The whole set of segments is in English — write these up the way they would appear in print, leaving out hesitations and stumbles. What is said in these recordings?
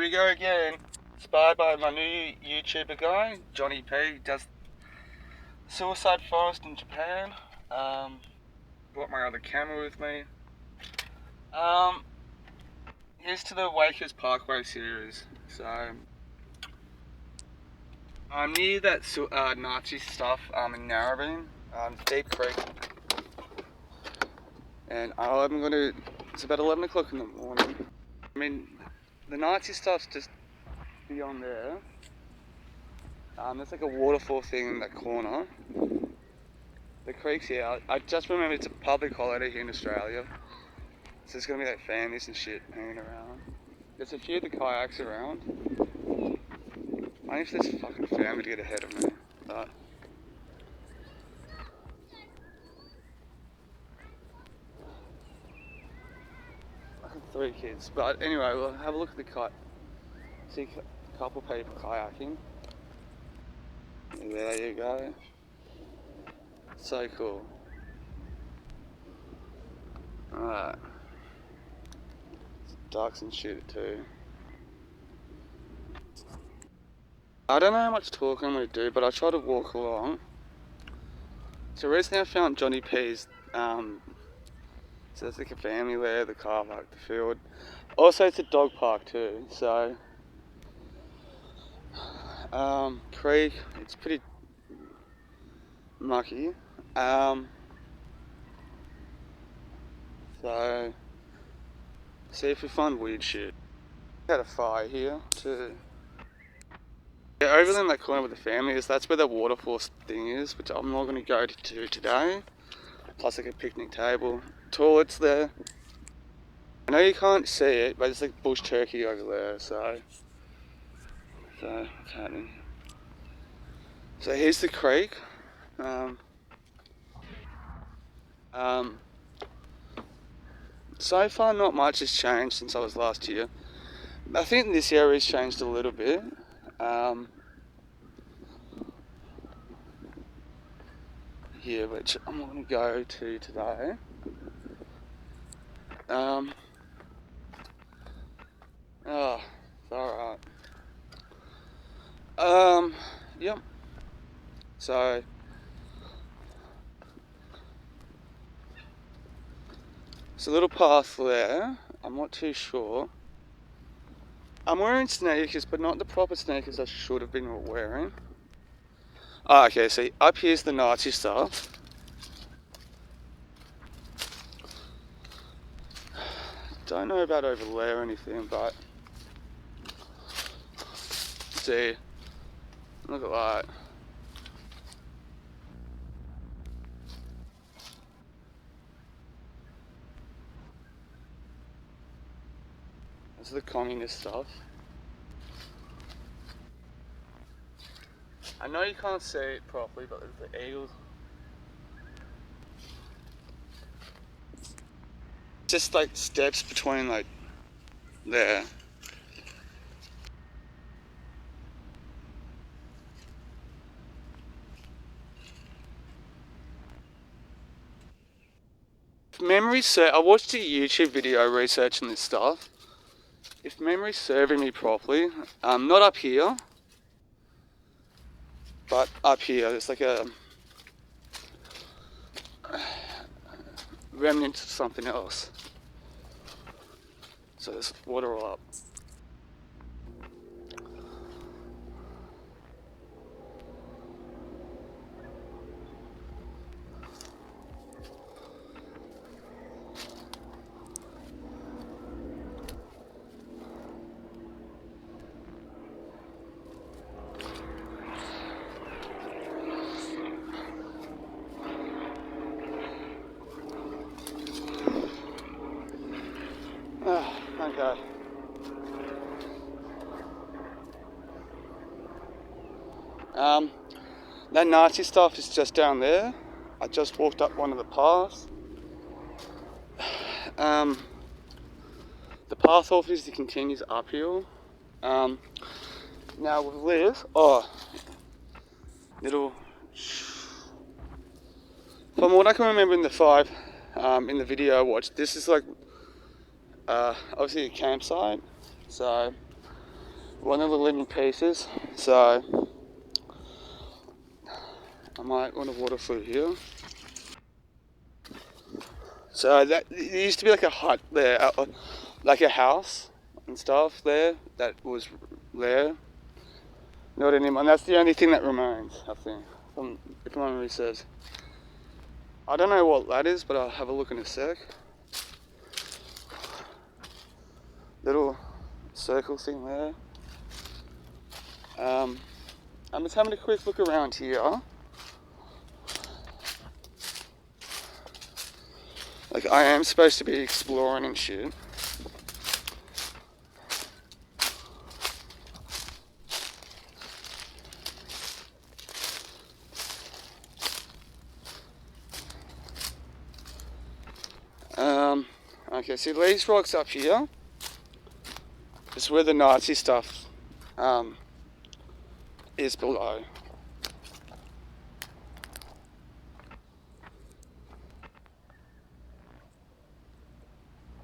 we go again. Inspired by my new YouTuber guy, Johnny P. He does Suicide Forest in Japan. Brought my other camera with me. Here's to the Wakers Parkway series. So I'm near that Nazi stuff in Narrabeen, Deep Creek, and it's about 11 o'clock in the morning. I mean, the Nazi stuff's just beyond there. There's like a waterfall thing in that corner. The creek's here. I just remember it's a public holiday here in Australia. So there's gonna be like families and shit hanging around. There's a few of the kayaks around. I wonder if there's a fucking family to get ahead of me. But I have 3 kids. But anyway, we'll have a look at the kite. See a couple people kayaking. There you go. So cool. Alright. Ducks and shit too. I don't know how much talking I'm going to do, but I'll try to walk along. So recently I found Johnny P's, so there's like a family there, the car park, the field. Also it's a dog park too, so creek, it's pretty mucky. So see if we find weird shit. Had a fire here too. Yeah, over there in that corner with the family that's where the waterfall thing is, which I'm not going to go to today. Plus like a picnic table, toilets there. I know you can't see it, but it's like bush turkey over there, so what's happening? So here's the creek. So far not much has changed since I was last here. I think this area's changed a little bit. Here, which I'm not going to go to today. Oh, it's alright. Yep. So it's a little path there. I'm not too sure. I'm wearing sneakers, but not the proper sneakers I should have been wearing. Ah, okay, see, up here's the Nazi stuff. Don't know about over there or anything, but see, look at that. This is the communist stuff. I know you can't see it properly, but there's the eagles. Just like steps between like there. If memory I watched a YouTube video researching this stuff. If memory's serving me properly, not up here, but up here, there's like a remnant of something else. So there's water all up. Okay. That Nazi stuff is just down there. I just walked up one of the paths. The path obviously continues uphill. Now with this, from what I can remember in the 5, in the video I watched, this is like, obviously a campsite, so one of the living pieces, so I might want to water through here. So that there used to be like a hut there, like a house and stuff there that was there. Not anymore. And that's the only thing that remains, I think, if my memory says. I don't know what that is, but I'll have a look in a sec. Little circle thing there. I'm just having a quick look around here. Like, I am supposed to be exploring and shit. Okay, see these rocks up here. It's where the Nazi stuff is below.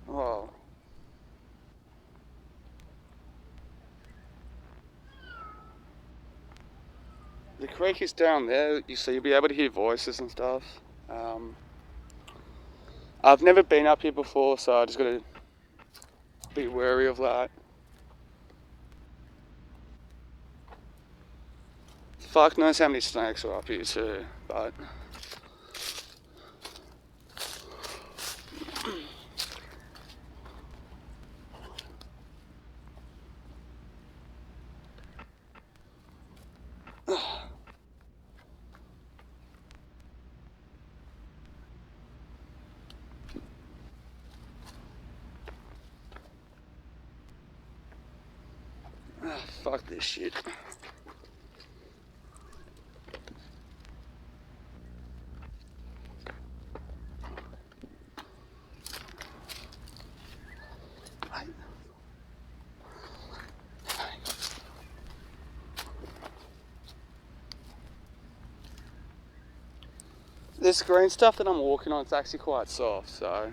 Wow. The creek is down there, so you'll be able to hear voices and stuff. I've never been up here before, so I just gotta be wary of that. Fuck knows how many snakes are up here too, but fuck this shit. This green stuff that I'm walking on, it's actually quite soft, so.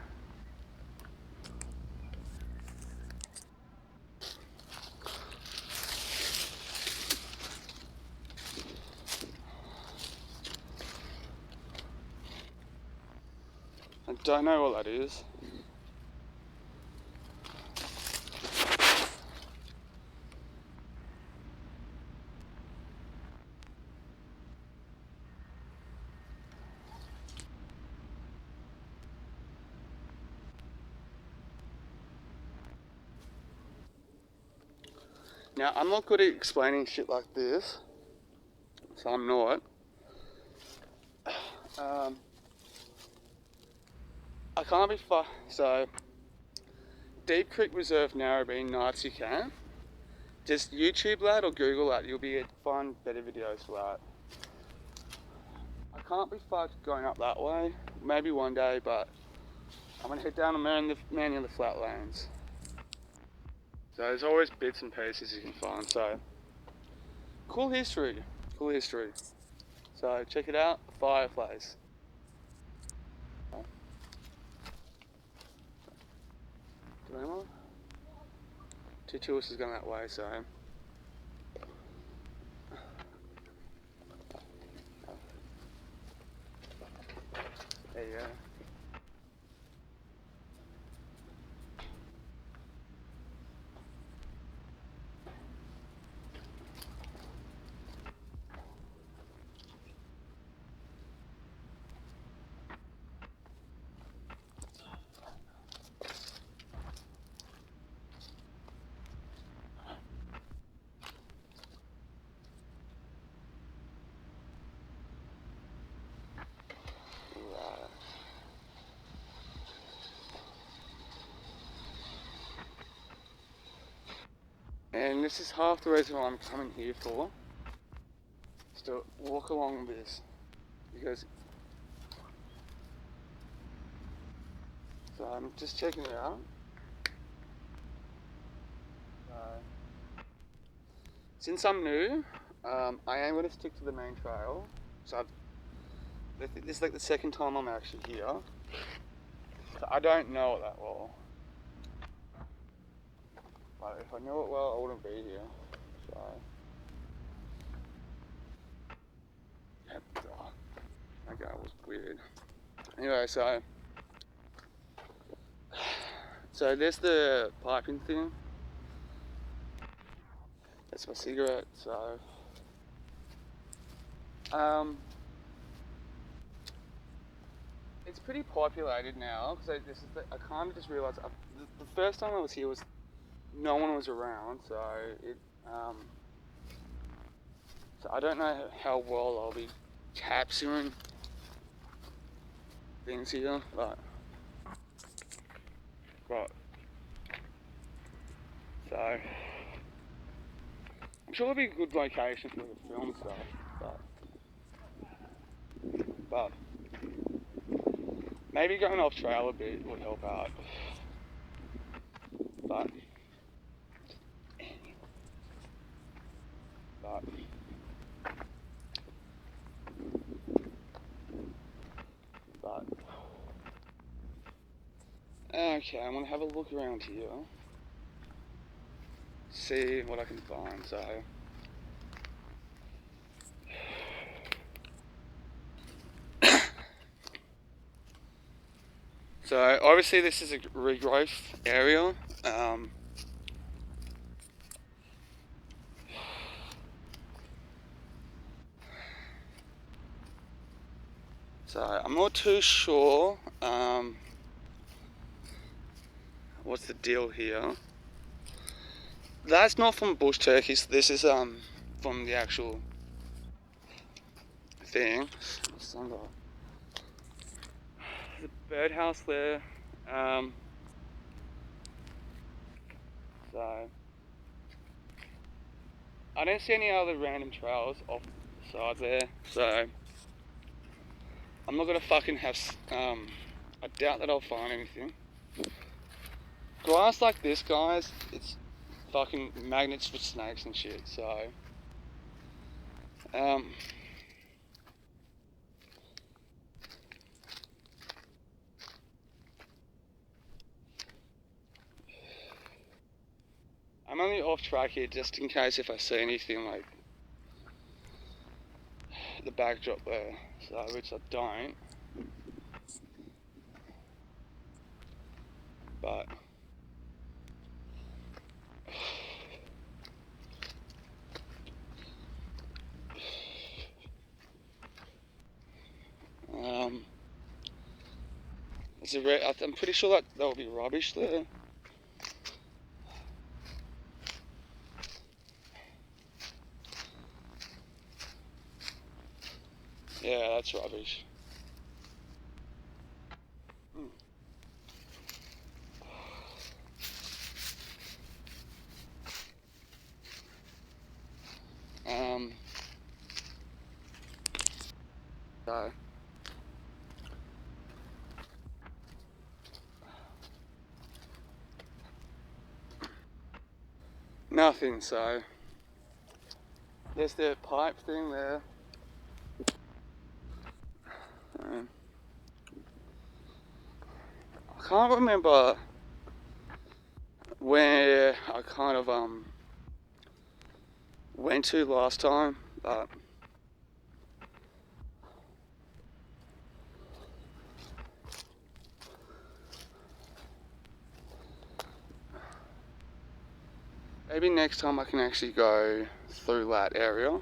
I don't know what that is. Now, I'm not good at explaining shit like this, so I'm not. I can't be so, Deep Creek Reserve Narrabeen Nazi Camp. Just YouTube that or Google that, you'll find better videos for that. I can't be fucked going up that way, maybe one day, but I'm gonna head down and man the flatlands. So there's always bits and pieces you can find, so cool history. So check it out, fireplace. Two tourists is going that way, so there you go. And this is half the reason why I'm coming here for, is to walk along this, because, so I'm just checking it out. Since I'm new, I am going to stick to the main trail, so this is like the second time I'm actually here, so I don't know it that well. But if I knew it well, I wouldn't be here. So, yep. Okay, that was weird. Anyway, so there's the piping thing. That's my cigarette. So, it's pretty populated now because I kind of just realised the first time I was here was no one was around, so so I don't know how well I'll be capturing things here, but so I'm sure it'll be a good location for the film stuff, but maybe going off trail a bit would help out. But okay, I'm gonna have a look around here, see what I can find. So obviously this is a regrowth area. So I'm not too sure what's the deal here. That's not from bush turkeys. This is from the actual thing. There's a birdhouse there. So I don't see any other random trails off the sides there. So I'm not gonna fucking have. I doubt that I'll find anything. Grass like this, guys, it's fucking magnets for snakes and shit. So I'm only off track here just in case if I see anything like the backdrop there, so which I don't. But I'm pretty sure that will be rubbish there. Yeah, that's rubbish. So nothing. So there's the pipe thing there. I can't remember where I kind of went to last time, but maybe next time I can actually go through that area.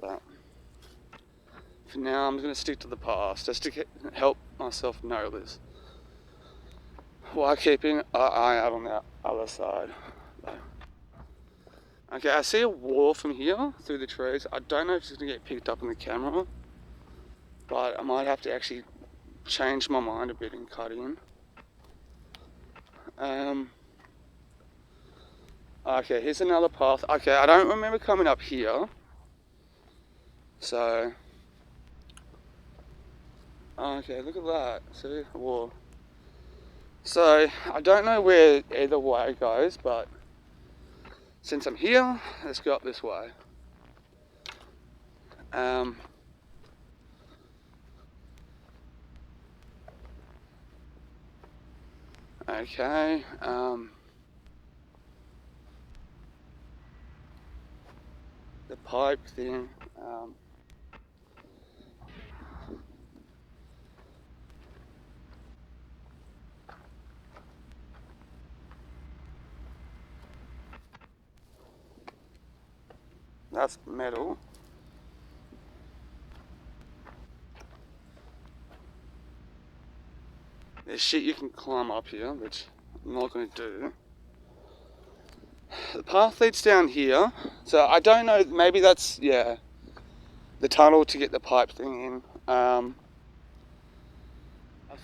But for now, I'm going to stick to the past just to help myself know this, while keeping an eye out on the other side. Okay, I see a wall from here through the trees. I don't know if it's going to get picked up in the camera, but I might have to actually change my mind a bit and cut in. Okay, here's another path. Okay, I don't remember coming up here. So, okay, look at that. See, a wall. So, I don't know where either way goes, but since I'm here, let's go up this way. Okay, the pipe thing. That's metal. There's shit you can climb up here, which I'm not going to do. The path leads down here, so I don't know, maybe that's, yeah, the tunnel to get the pipe thing in. I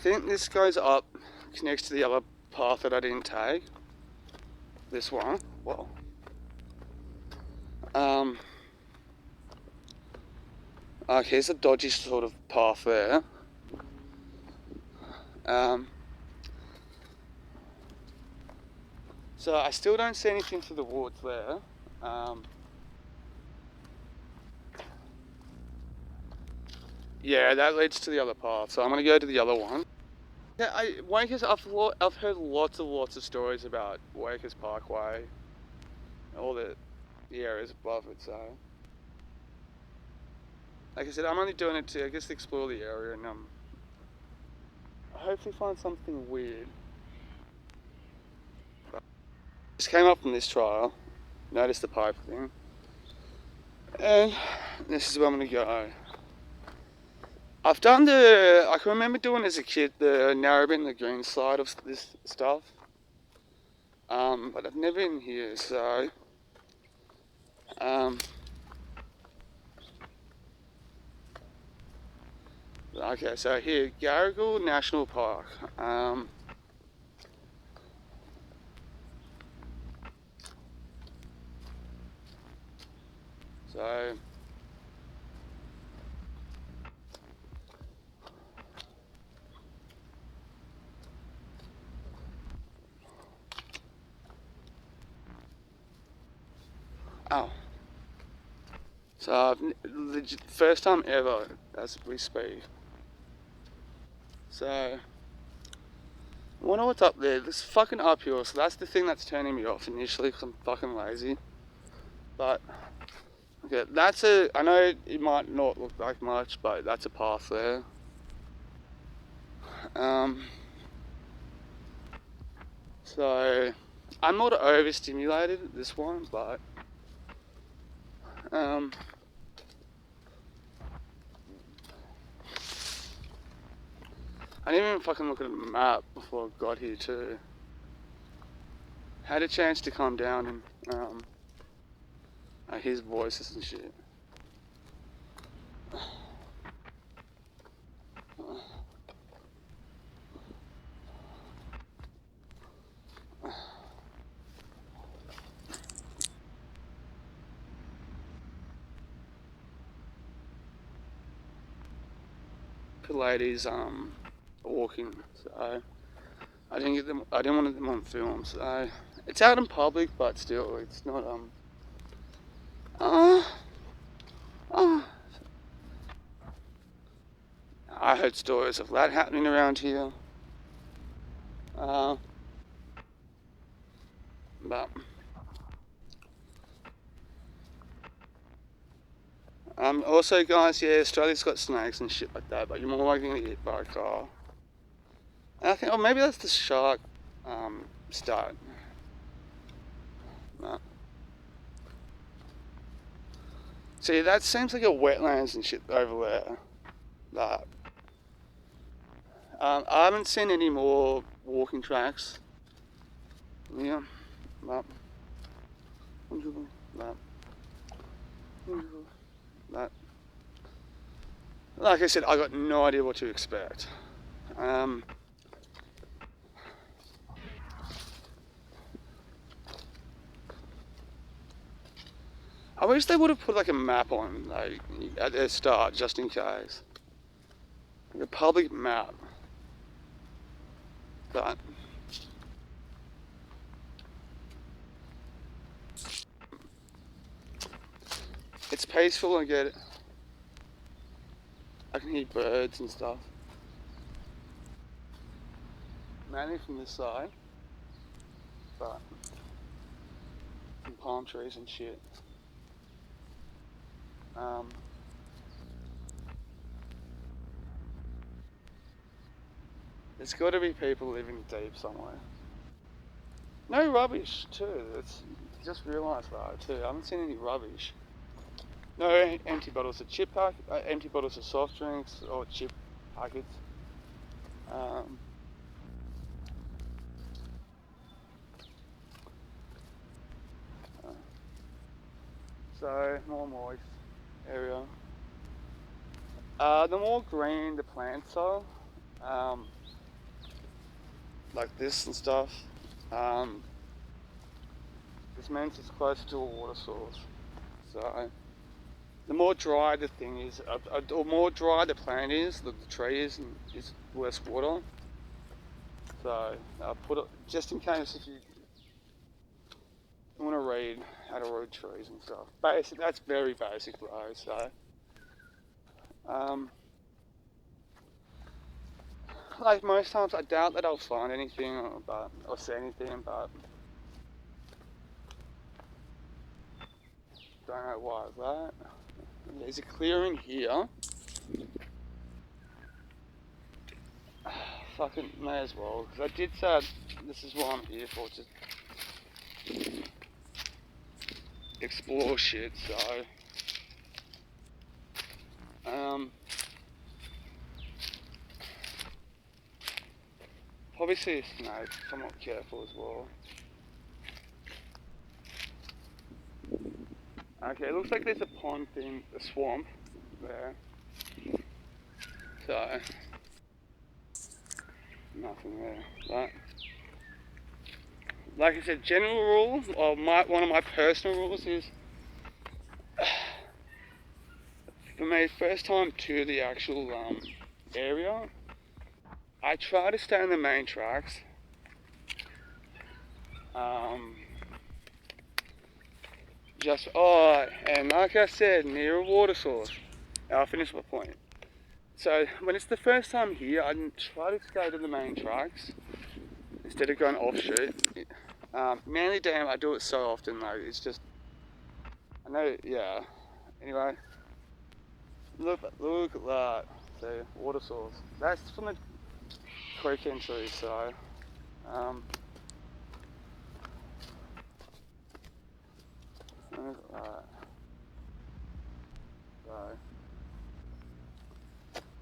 think this goes up, connects to the other path that I didn't take. This one, well. Okay, it's a dodgy sort of path there. So I still don't see anything through the woods there. Yeah, that leads to the other path, so I'm gonna go to the other one. Yeah, Wakers, I've heard lots of stories about Wakers Parkway, all the areas above it, so. Like I said, I'm only doing it to, I guess, explore the area and hopefully find something weird. Just came up from this trial, noticed the pipe thing, and this is where I'm gonna go. I've done I can remember doing as a kid the Narrabeen Lagoon side of this stuff, but I've never been here, so, okay, so here, Garigal National Park. So, oh. So, the first time ever, as we speak. So, I wonder what's up there. This fucking uphill, so that's the thing that's turning me off initially, because I'm fucking lazy. But, okay, I know it might not look like much, but that's a path there. So, I'm not overstimulated at this one, but, I didn't even fucking look at a map before I got here too. Had a chance to calm down and I hear voices and shit. The ladies walking, so I didn't want them on film, so it's out in public, but still, it's not I heard stories of that happening around here, but also, guys, yeah, Australia's got snakes and shit like that, but you're more likely to get hit by a car. And I think, oh, maybe that's the shark start. No. See, that seems like a wetlands and shit over there. But I haven't seen any more walking tracks. Yeah, but like I said, I got no idea what to expect. I wish they would have put like a map on, like at the start, just in case. Like a public map. But it's peaceful. I get it. I can hear birds and stuff. Mainly from this side, but some palm trees and shit. There's got to be people living deep somewhere. No rubbish too. It's just realised that too. I haven't seen any rubbish. No empty bottles of empty bottles of soft drinks or chip packets. So more moist area. The more green the plants are, like this and stuff, this means it's closer to a water source. So the more dry the thing is, the more dry the plant is, the tree is less water. So I'll put it, just in case if you want to read how to root trees and stuff. Basic, that's very basic though, so. Like most times I doubt that I'll find anything or see anything, but don't know why is that. There's a clearing here. Fucking may as well, because I did say this is what I'm here for, to explore shit, so probably see a snake if I'm not careful as well. Okay, it looks like there's a pond thing, a swamp there. So nothing there. But like I said, general rule, or one of my personal rules is, for me, first time to the actual area, I try to stay on the main tracks. And like I said, near a water source. I'll finish my point. So when it's the first time here, I try to stay to the main tracks instead of going offshoot. Manly Dam, I do it so often though. It's just, I know, yeah. Anyway, look at that. So water source. That's from the creek entry. So. So,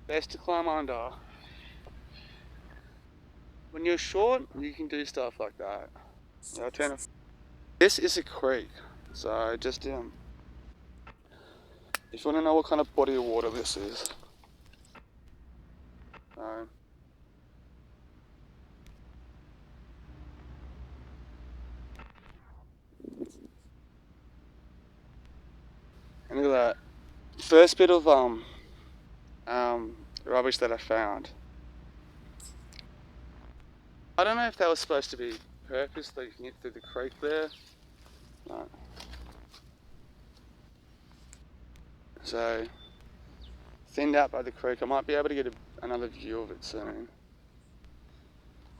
best to climb under. When you're short, you can do stuff like that. This is a creek, so just if you want to know what kind of body of water this is. And look at that. First bit of rubbish that I found. I don't know if that was supposed to be purpose, that you can get through the creek there. No. So, thinned out by the creek. I might be able to get another view of it soon.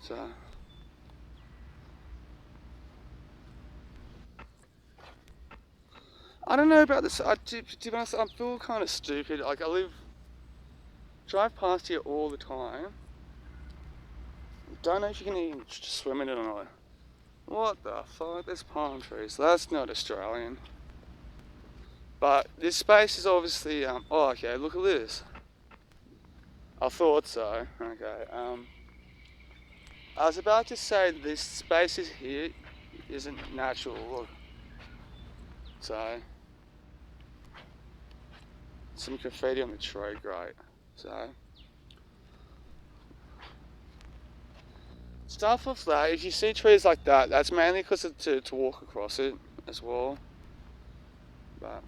So. I don't know about this. To be honest, I feel kind of stupid. Like drive past here all the time. Don't know if you can even swim in it or not. What the fuck? There's palm trees. That's not Australian. But this space is obviously. Oh, okay. Look at this. I thought so. Okay. I was about to say this space here isn't natural. Look. So. Some graffiti on the tree, great. So. Stuff of that, if you see trees like that, that's mainly because to walk across it as well. But.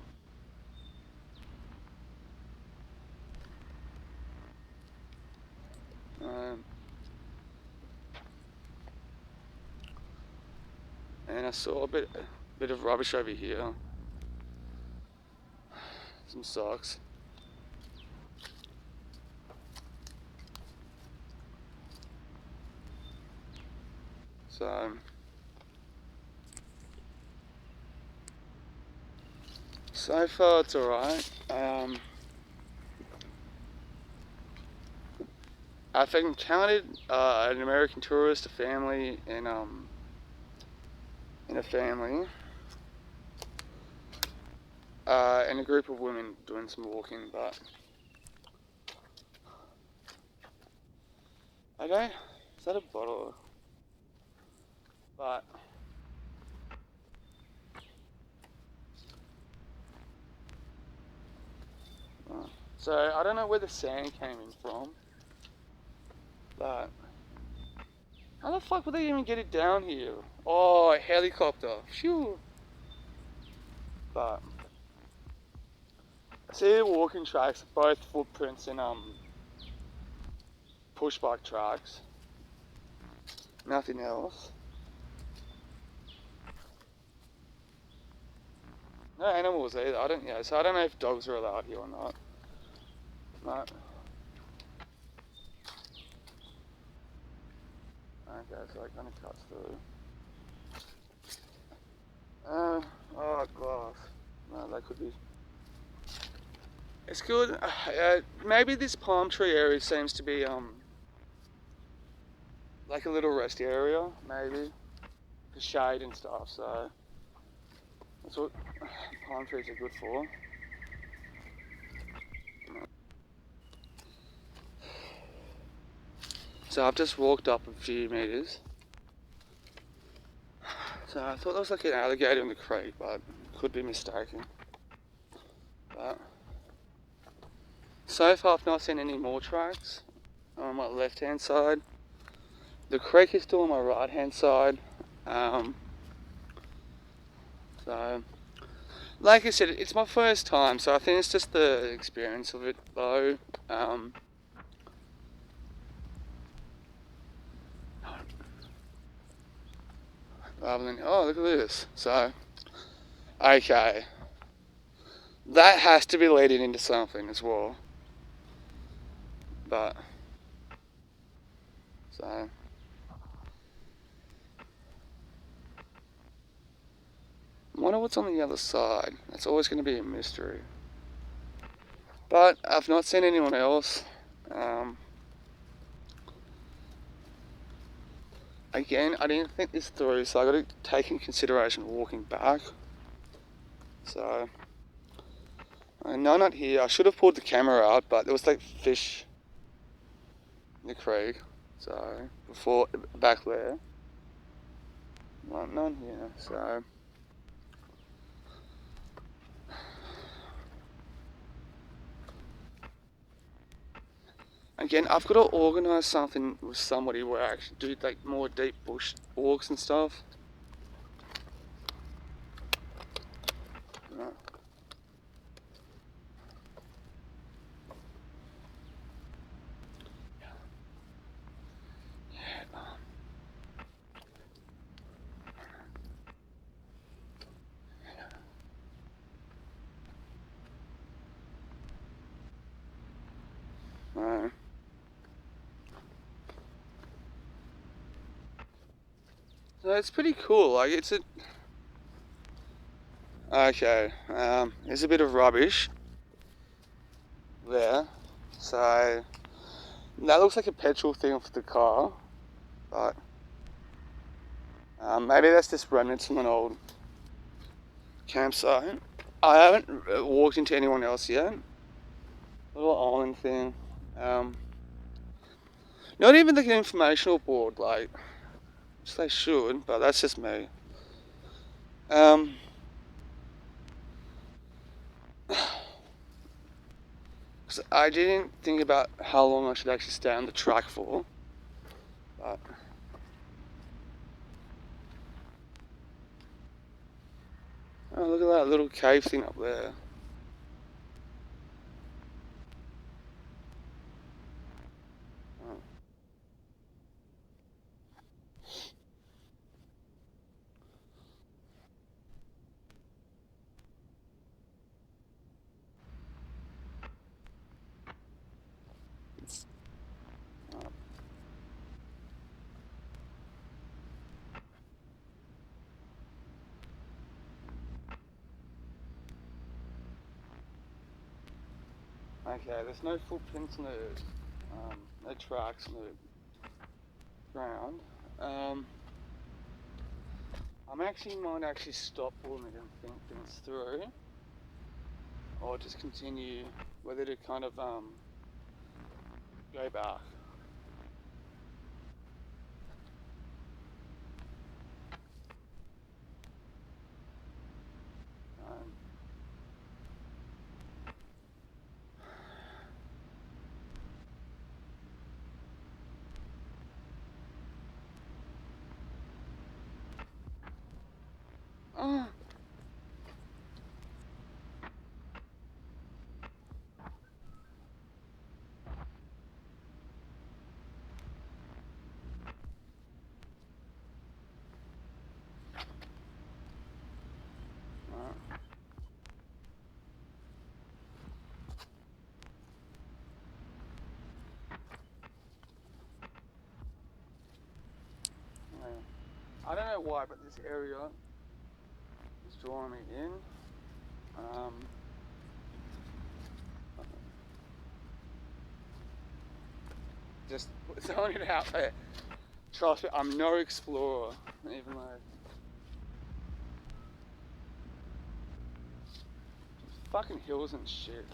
And I saw a bit of rubbish over here. Some socks. So far it's alright. I've encountered an American tourist, a family, and a family, and a group of women doing some walking, but I don't. Is that a bottle? But so I don't know where the sand came in from, but how the fuck would they even get it down here? Oh, a helicopter. Phew. But I see the walking tracks, both footprints and push bike tracks. Nothing else. No animals either. I don't. Yeah, so I don't know if dogs are allowed here or not. But okay, so it kind of cuts through. Oh, glass. No, that could be. It's good. Maybe this palm tree area seems to be like a little rest area, maybe for shade and stuff. So that's what palm trees are good for. So I've just walked up a few meters. So I thought that was like an alligator in the creek, but could be mistaken. But so far I've not seen any more tracks on my left hand side. The creek is still on my right hand side. So like I said, it's my first time, so I think it's just the experience of it though. Rather than, oh, look at this. So, okay. That has to be leading into something as well. But, so. I wonder what's on the other side. That's always going to be a mystery. But I've not seen anyone else. Again, I didn't think this through, so I got to take in consideration walking back. So, no, not here. I should have pulled the camera out, but there was like fish in the creek. So, before, back there. None here, so. Again, I've got to organise something with somebody where I actually do like more deep bush walks and stuff. Right. Right. So it's pretty cool. Like it's a okay. There's a bit of rubbish there. So that looks like a petrol thing for the car, but maybe that's just remnants from an old campsite. I haven't walked into anyone else yet. Little island thing. Not even like an informational board, like, which they should, but that's just me. 'Cause I didn't think about how long I should actually stay on the track for, but oh, look at that little cave thing up there. Oh. Okay, there's no footprints on the, no tracks on the ground. I might actually stop pulling it and think things through, or just continue, whether to kind of go back. Oh. I don't know why, but this area is drawing me in. Just throwing it out there. Trust me, I'm no explorer, even though fucking hills and shit.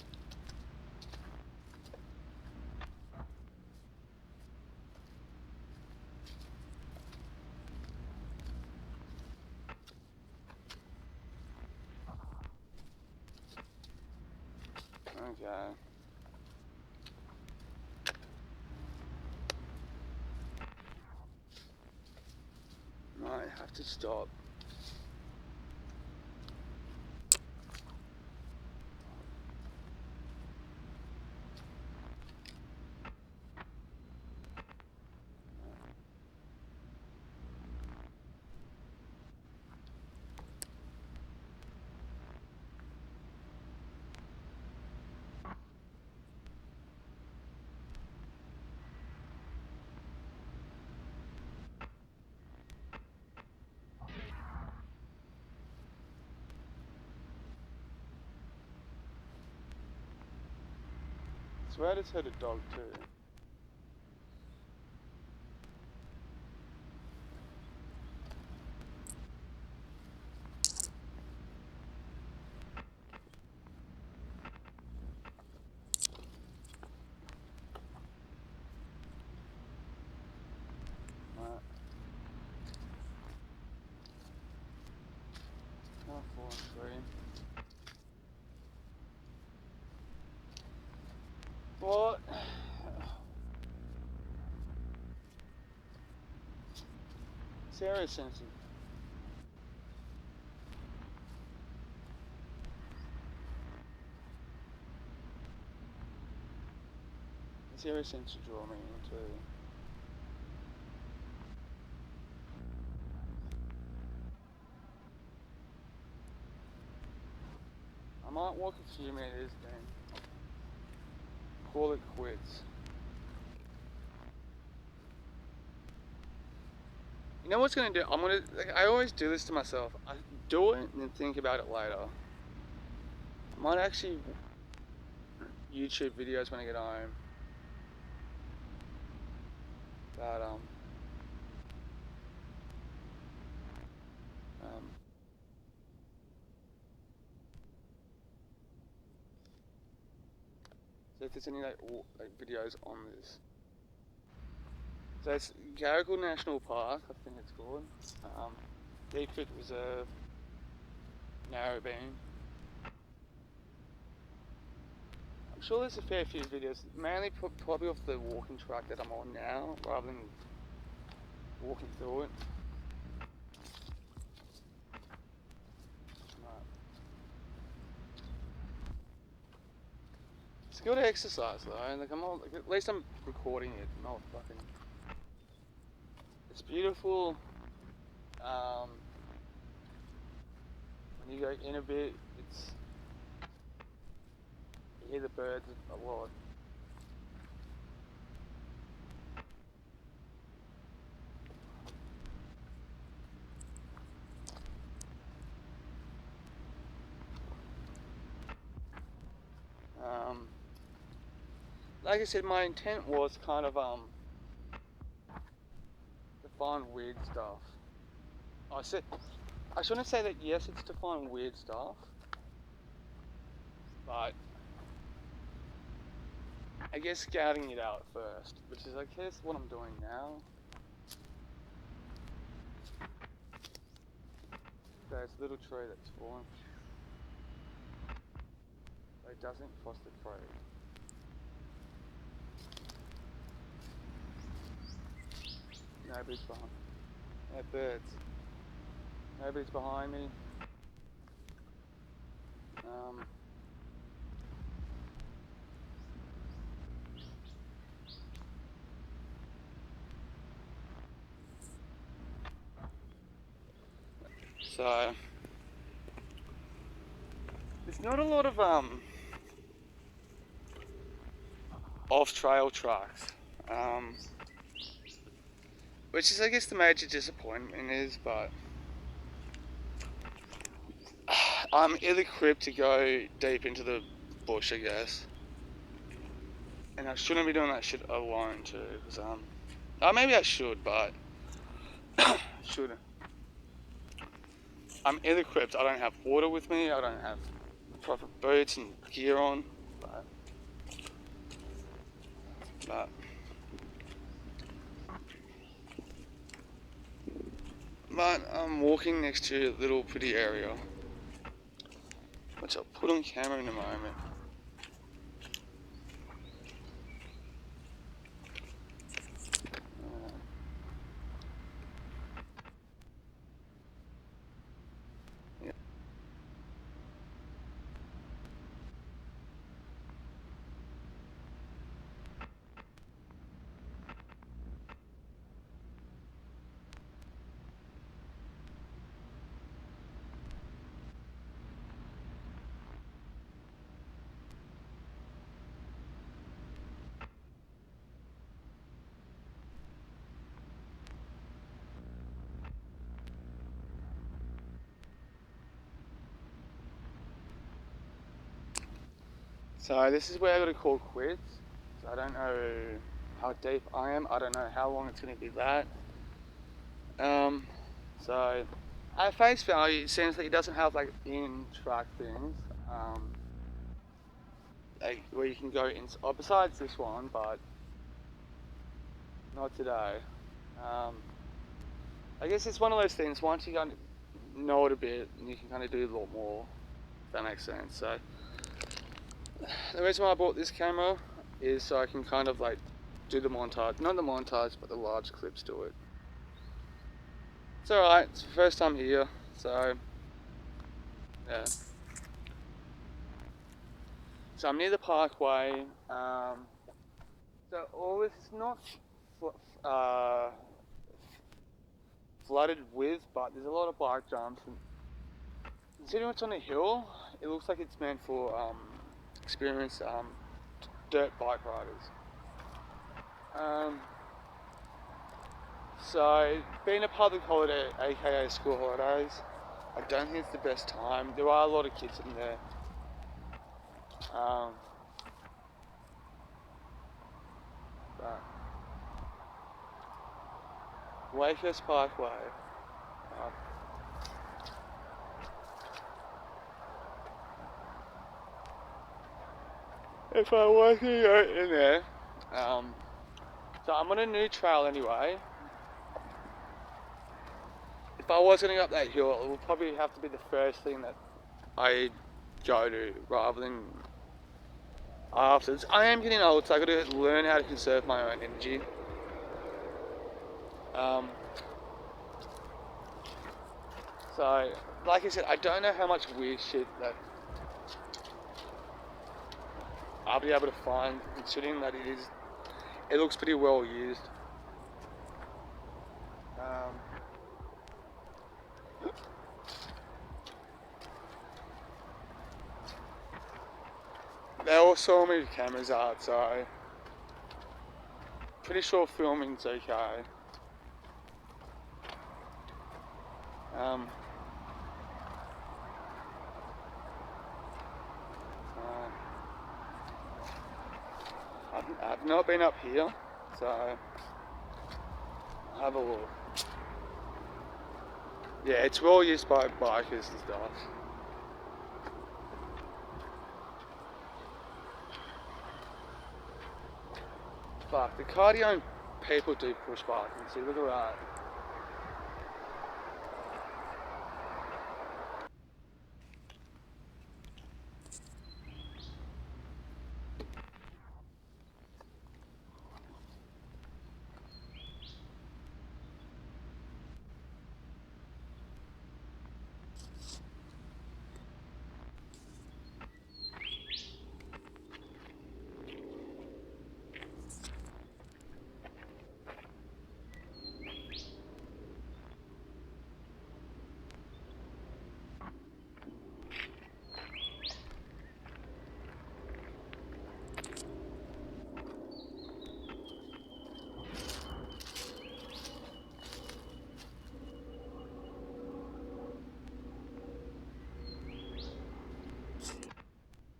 Okay. Might have to stop. I swear I just heard a dog too. Right. Oh, 4 and 3. What? Sarah sensitive. Sarah seems to draw me into. I might walk a few meters then call it quits. You know what's gonna do? I always do this to myself. I do it and then think about it later. I might actually YouTube videos when I get home. But so if there's any like videos on this. So it's Garigal National Park, I think it's called. Deepfoot Reserve, Narrabeen. I'm sure there's a fair few videos, mainly probably off the walking track that I'm on now, rather than walking through it. It's good exercise though, like at least I'm recording it, not fucking. It's beautiful. When you go in a bit, you hear the birds a lot. like I said, my intent was kind of to find weird stuff. I shouldn't say that. Yes, it's to find weird stuff, but I guess scouting it out first, which is I guess what I'm doing now. There's a little tree that's fallen. It doesn't cross the tree. Nobody's behind. No birds. Nobody's behind me. So there's not a lot of off-trail tracks, which is I guess the major disappointment is, but I'm ill-equipped to go deep into the bush, I guess, and I shouldn't be doing that shit alone too, because maybe I should, but shouldn't. I'm ill-equipped. I don't have water with me. I don't have proper boots and gear on, but I'm walking next to a little pretty area, which I'll put on camera in a moment. So this is where I gotta call quits. So I don't know how deep I am. I don't know how long it's gonna be that. So at face value, it seems like it doesn't have like in-track things, like where you can go in. Besides this one, but not today. I guess it's one of those things. Once you kind of know it a bit, you can kind of do a lot more. If that makes sense. So the reason why I bought this camera is so I can kind of like do the montage, not the montage, but the large clips to it. It's alright, it's the first time here, so yeah. So I'm near the parkway, so all this is not flooded with, but there's a lot of bike jumps. And considering it's on a hill, it looks like it's meant for experienced dirt bike riders. So, being a public holiday, aka school holidays, I don't think it's the best time. There are a lot of kids in there. But Wayfest Parkway. If I was to go in there, so I'm on a new trail anyway. If I was going to go up that hill, it would probably have to be the first thing that I go to rather than afterwards. I am getting old, so I've got to learn how to conserve my own energy. So, like I said, I don't know how much weird shit that I'll be able to find, considering that it looks pretty well used. They all saw me with cameras out, so pretty sure filming's okay. I've not been up here, so have a look. Yeah, it's well used by bikers and stuff. Fuck, the cardio people do push bike. See, look at that.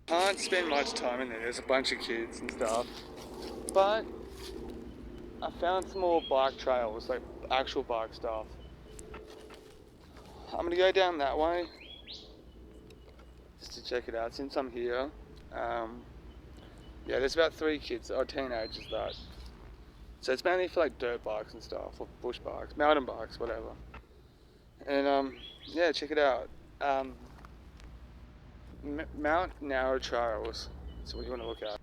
Can't spend much time in there. There's a bunch of kids and stuff. But I found some more bike trails, like actual bike stuff. I'm gonna go down that way just to check it out since I'm here. Yeah, there's about 3 kids or teenagers that. So it's mainly for like dirt bikes and stuff, or bush bikes, mountain bikes, whatever. And yeah, check it out. Mount Narrow Trails. So what you want to look at.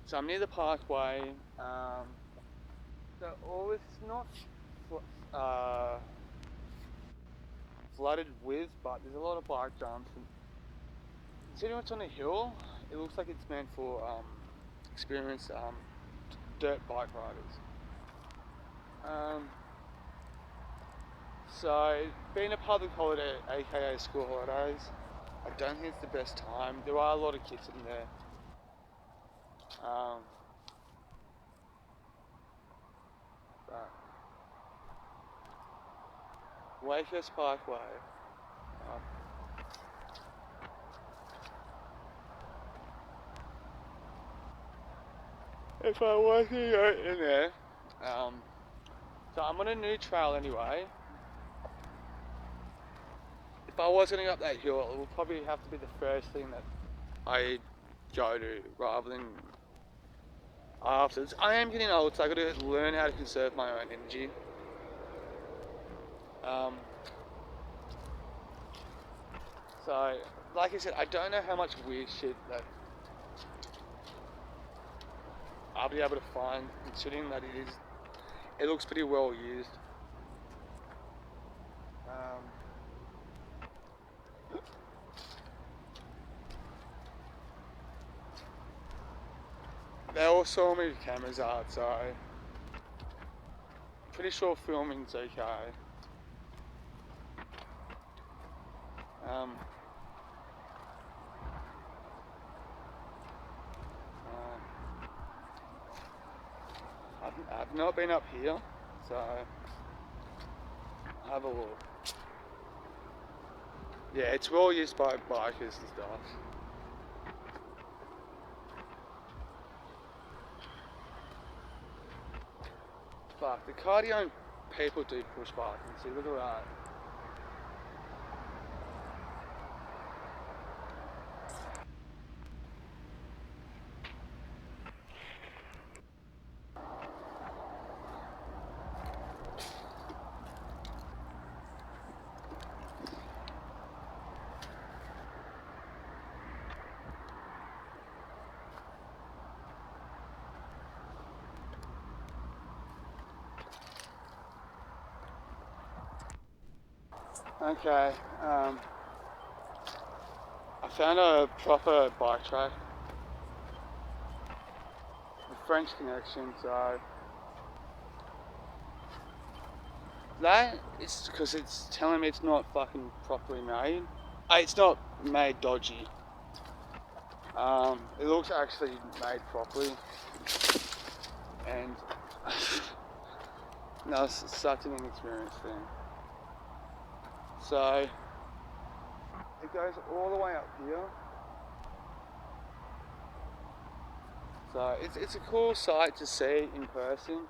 So I'm near the parkway. So all it's not flooded with, but there's a lot of bike jumps. And considering it's on a hill, it looks like it's meant for experienced dirt bike riders. So being a public holiday, aka school holidays, I don't think it's the best time. There are a lot of kids in there. But Wakehurst Parkway. If I was to go in there, so I'm on a new trail anyway. If I was going to go up that hill, it would probably have to be the first thing that I go to rather than afterwards. I am getting old, so I got to learn how to conserve my own energy. So, like I said, I don't know how much weird shit that I'll be able to find, considering that it looks pretty well used. They all saw me with cameras out, so I'm pretty sure filming's okay. I've not been up here, so have a look. Yeah, it's well used by bikers and stuff. Fuck, the cardio people do push bike. See, look at that. Okay, I found a proper bike track. The French Connection, so that is because it's telling me it's not fucking properly made. It's not made dodgy. It looks actually made properly, and no, it's such an inexperienced thing. So it goes all the way up here. So it's a cool sight to see in person.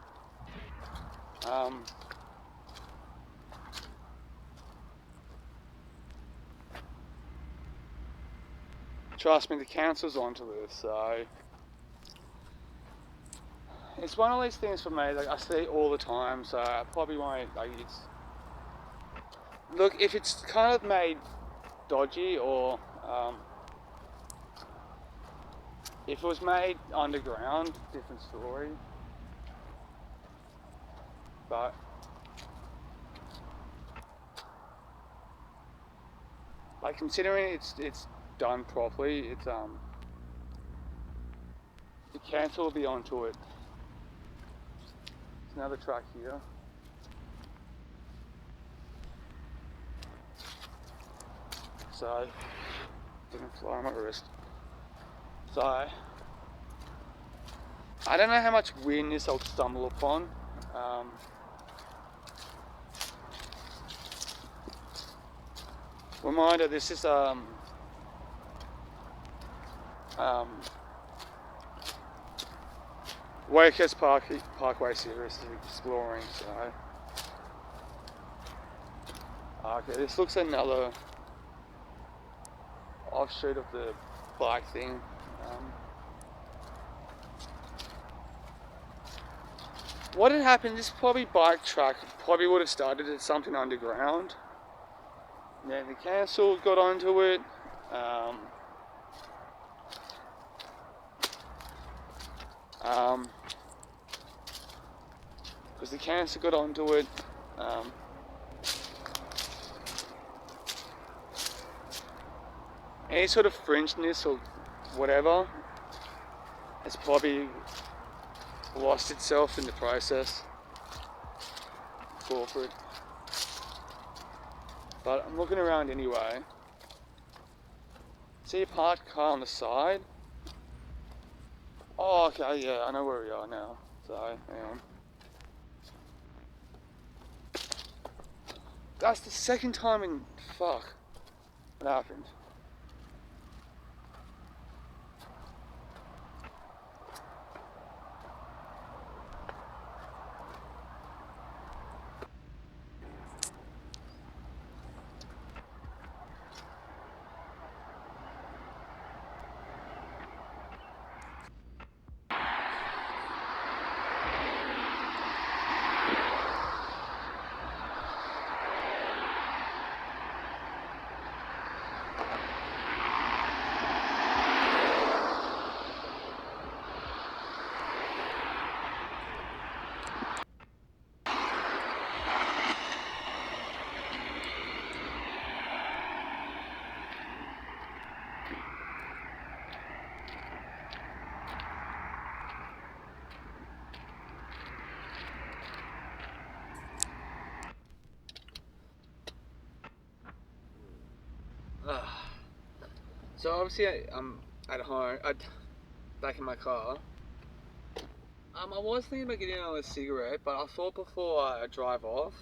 Trust me, the council's onto this, so it's one of these things for me. Like I see it all the time, so I probably won't. Like it's look if it's kind of made dodgy or if it was made underground, different story. But like considering it's done properly, it's the council will be onto it. There's another track here. So didn't fly on my wrist. So I don't know how much wind this will stumble upon. Reminder, this is Wakehurst Parkway series exploring, so okay, this looks another offshoot of the bike thing. What had happened, this probably bike track probably would have started at something underground. Then the council got onto it. Because the council got onto it. Any sort of fringeness or whatever has probably lost itself in the process. Corporate. But I'm looking around anyway. See a parked car on the side? Oh, okay, yeah, I know where we are now. So, hang on. That's the second time in... Fuck. What happened? So obviously I'm at home, back in my car. I was thinking about getting another cigarette, but I thought before I drive off,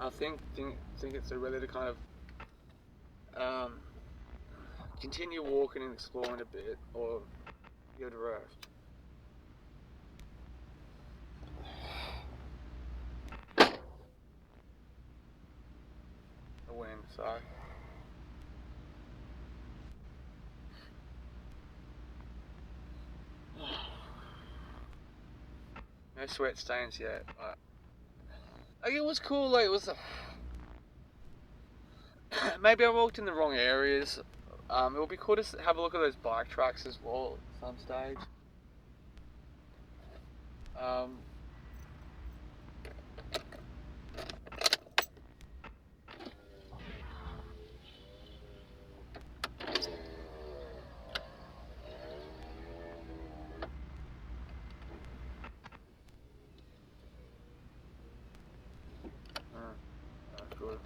I think it's really to kind of continue walking and exploring a bit, or give it a rest. The wind, sorry. No sweat stains yet. Like it was cool. Like it was. Maybe I walked in the wrong areas. It would be cool to have a look at those bike tracks as well at some stage. Good.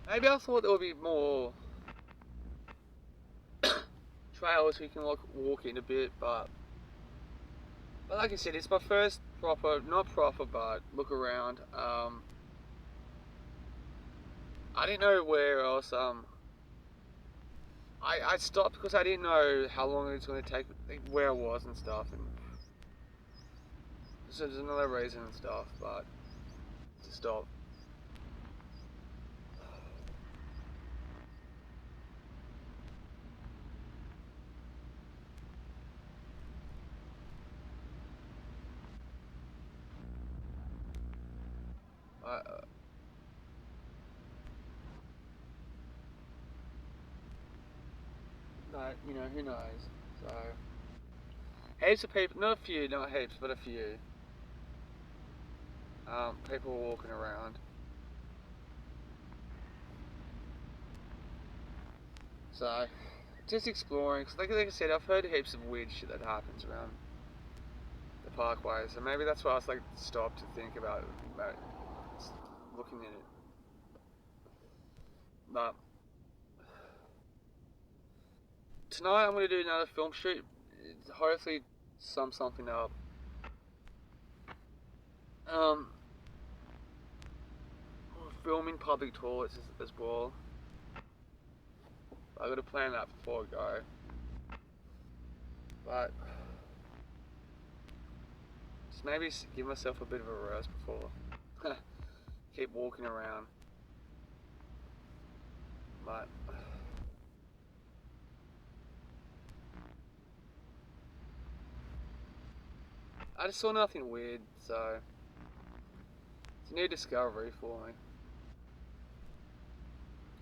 Maybe I thought there would be more trails we can like walk in a bit, but like I said, it's my first proper, not proper, but look around. I didn't know where else. I stopped because I didn't know how long it was going to take, like, where I was and stuff, and so there's another reason and stuff, but to stop. I, but you know, who knows? So heaps of people, not a few, not heaps, but a few. People walking around. So just exploring. 'Cause like I said, I've heard heaps of weird shit that happens around the parkway. So maybe that's why I was like stopped to think about looking at it. But tonight I'm going to do another film shoot. Hopefully sum something up. Filming public toilets as well. I got to plan that before I go. But just maybe give myself a bit of a rest before keep walking around. But I just saw nothing weird, so it's a new discovery for me.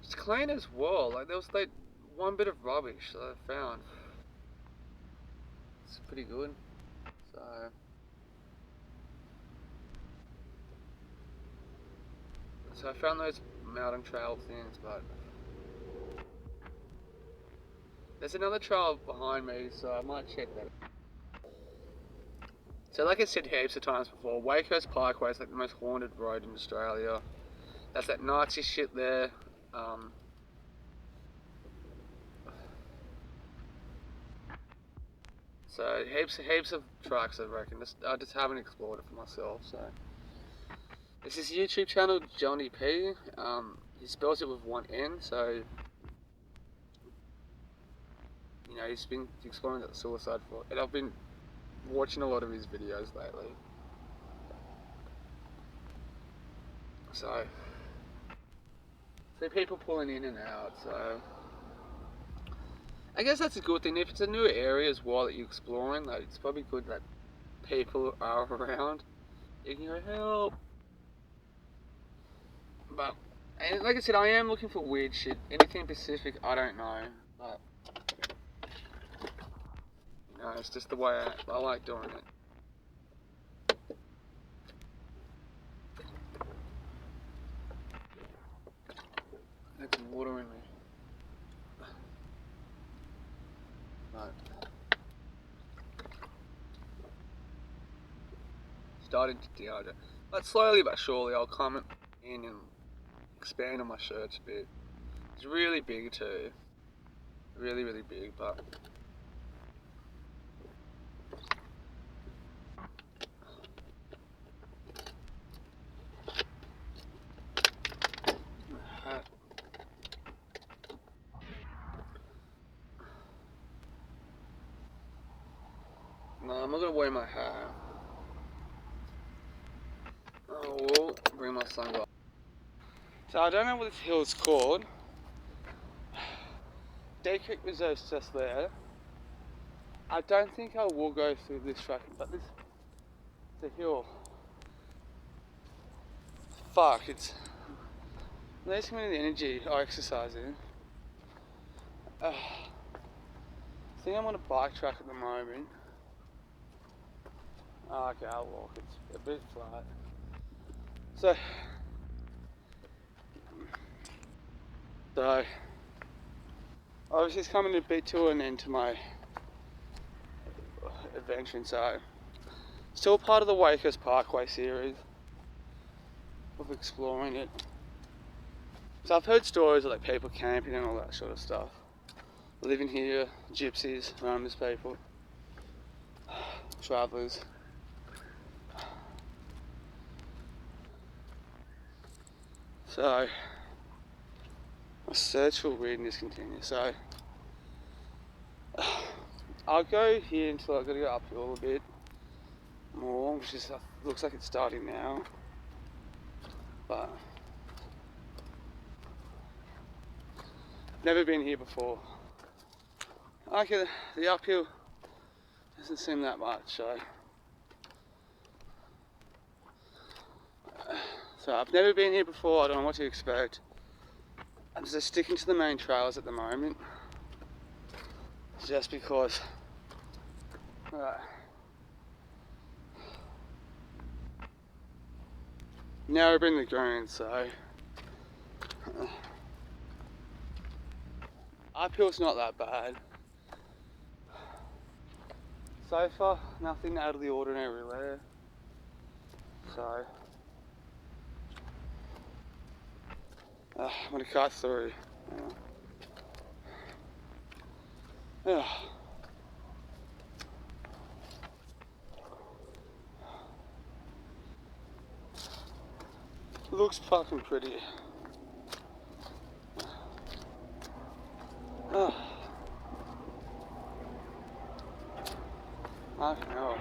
It's clean as well. Like there was like one bit of rubbish that I found. It's pretty good. So I found those mountain trail things, but there's another trail behind me, so I might check that. So like I said heaps of times before, Wakehurst Parkway is like the most haunted road in Australia. That's that Nazi shit there. So heaps of tracks, I reckon. I just haven't explored it for myself. So this is his YouTube channel, Johnny P. He spells it with one N, so you know he's been exploring that suicide for, and I've been watching a lot of his videos lately. So see people pulling in and out. So I guess that's a good thing. If it's a new area as well that you're exploring, like it's probably good that people are around. You can go help. But and like I said, I am looking for weird shit. Anything Pacific, I don't know. But you know, it's just the way I like doing it. I had some water in me. But starting to dehydrate. But slowly but surely I'll come in and expand on my shirts a bit. It's really big too. Really, really big, but no, I'm not gonna wear my hat. I will bring my sunglasses. So I don't know what this hill is called. Day Creek Reserve's just there. I don't think I will go through this track, but it's a hill. Fuck, it's there's so many energy I exercising. I think I'm on a bike track at the moment. Oh, okay, I'll walk. It's a bit flat. So obviously it's coming a bit to an end to my adventure, so still part of the Wakehurst Parkway series of exploring it. So I've heard stories of like people camping and all that sort of stuff. Living here, gypsies, homeless people, travellers. So my search for weirdness continues. So I'll go here until I've got to go uphill a bit more, which is looks like it's starting now. But never been here before. Okay, the uphill doesn't seem that much, so I've never been here before, I don't know what to expect. I'm just sticking to the main trails at the moment, just because Narrabeen Lagoon, so uphill's not that bad. So far, nothing out of the ordinary there. So I'm gonna cut through. Yeah. Looks fucking pretty. I don't know.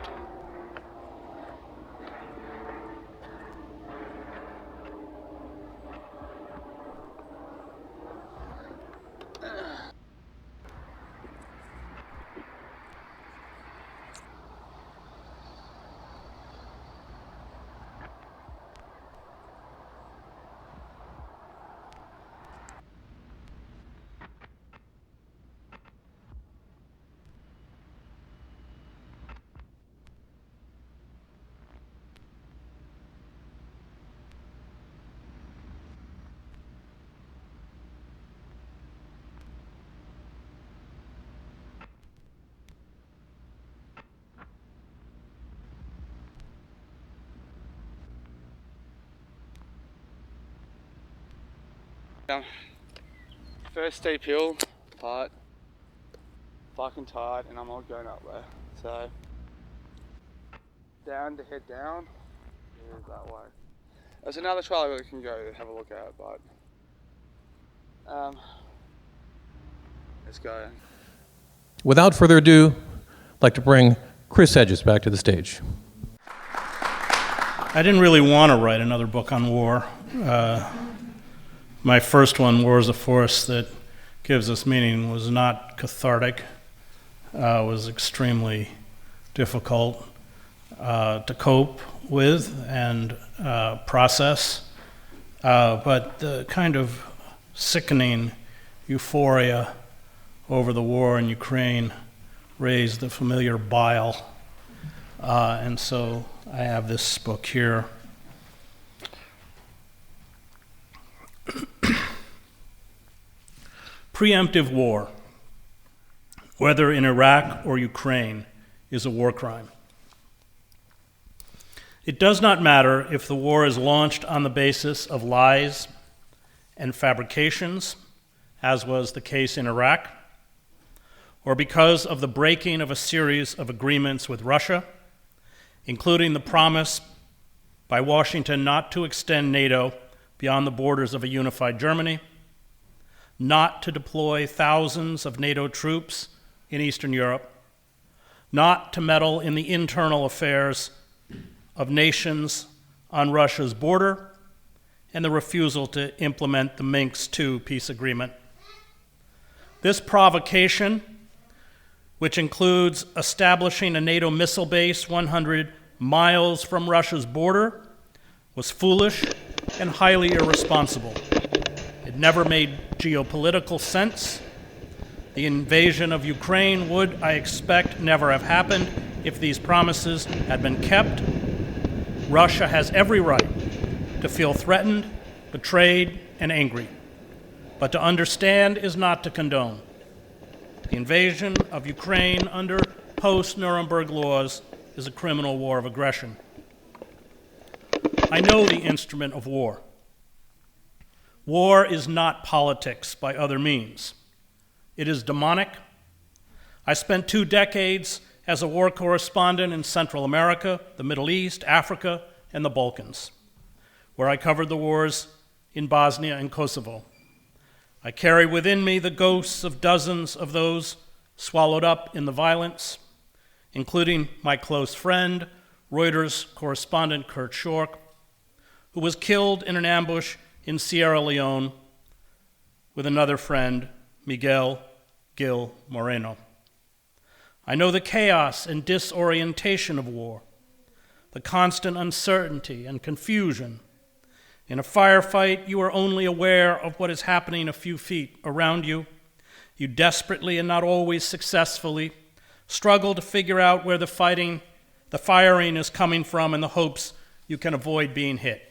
First steep hill, but fucking tired and I'm not going up there. So down to head down is that way. There's another trail we can go have a look at, but let's go. Without further ado, I'd like to bring Chris Hedges back to the stage. I didn't really want to write another book on war. My first one, War is a Force That Gives Us Meaning, was not cathartic. Was extremely difficult to cope with and process. But the kind of sickening euphoria over the war in Ukraine raised the familiar bile. And so I have this book here. Preemptive war, whether in Iraq or Ukraine, is a war crime. It does not matter if the war is launched on the basis of lies and fabrications, as was the case in Iraq, or because of the breaking of a series of agreements with Russia, including the promise by Washington not to extend NATO beyond the borders of a unified Germany, not to deploy thousands of NATO troops in Eastern Europe, not to meddle in the internal affairs of nations on Russia's border, and the refusal to implement the Minsk II peace agreement. This provocation, which includes establishing a NATO missile base 100 miles from Russia's border, was foolish and highly irresponsible. It never made geopolitical sense. The invasion of Ukraine would, I expect, never have happened if these promises had been kept. Russia has every right to feel threatened, betrayed, and angry. But to understand is not to condone. The invasion of Ukraine under post-Nuremberg laws is a criminal war of aggression. I know the instrument of war. War is not politics by other means. It is demonic. I spent 2 decades as a war correspondent in Central America, the Middle East, Africa, and the Balkans, where I covered the wars in Bosnia and Kosovo. I carry within me the ghosts of dozens of those swallowed up in the violence, including my close friend, Reuters correspondent Kurt Schork, who was killed in an ambush in Sierra Leone with another friend, Miguel Gil Moreno. I know the chaos and disorientation of war, the constant uncertainty and confusion. In a firefight, you are only aware of what is happening a few feet around you. You desperately and not always successfully struggle to figure out where the firing is coming from in the hopes you can avoid being hit.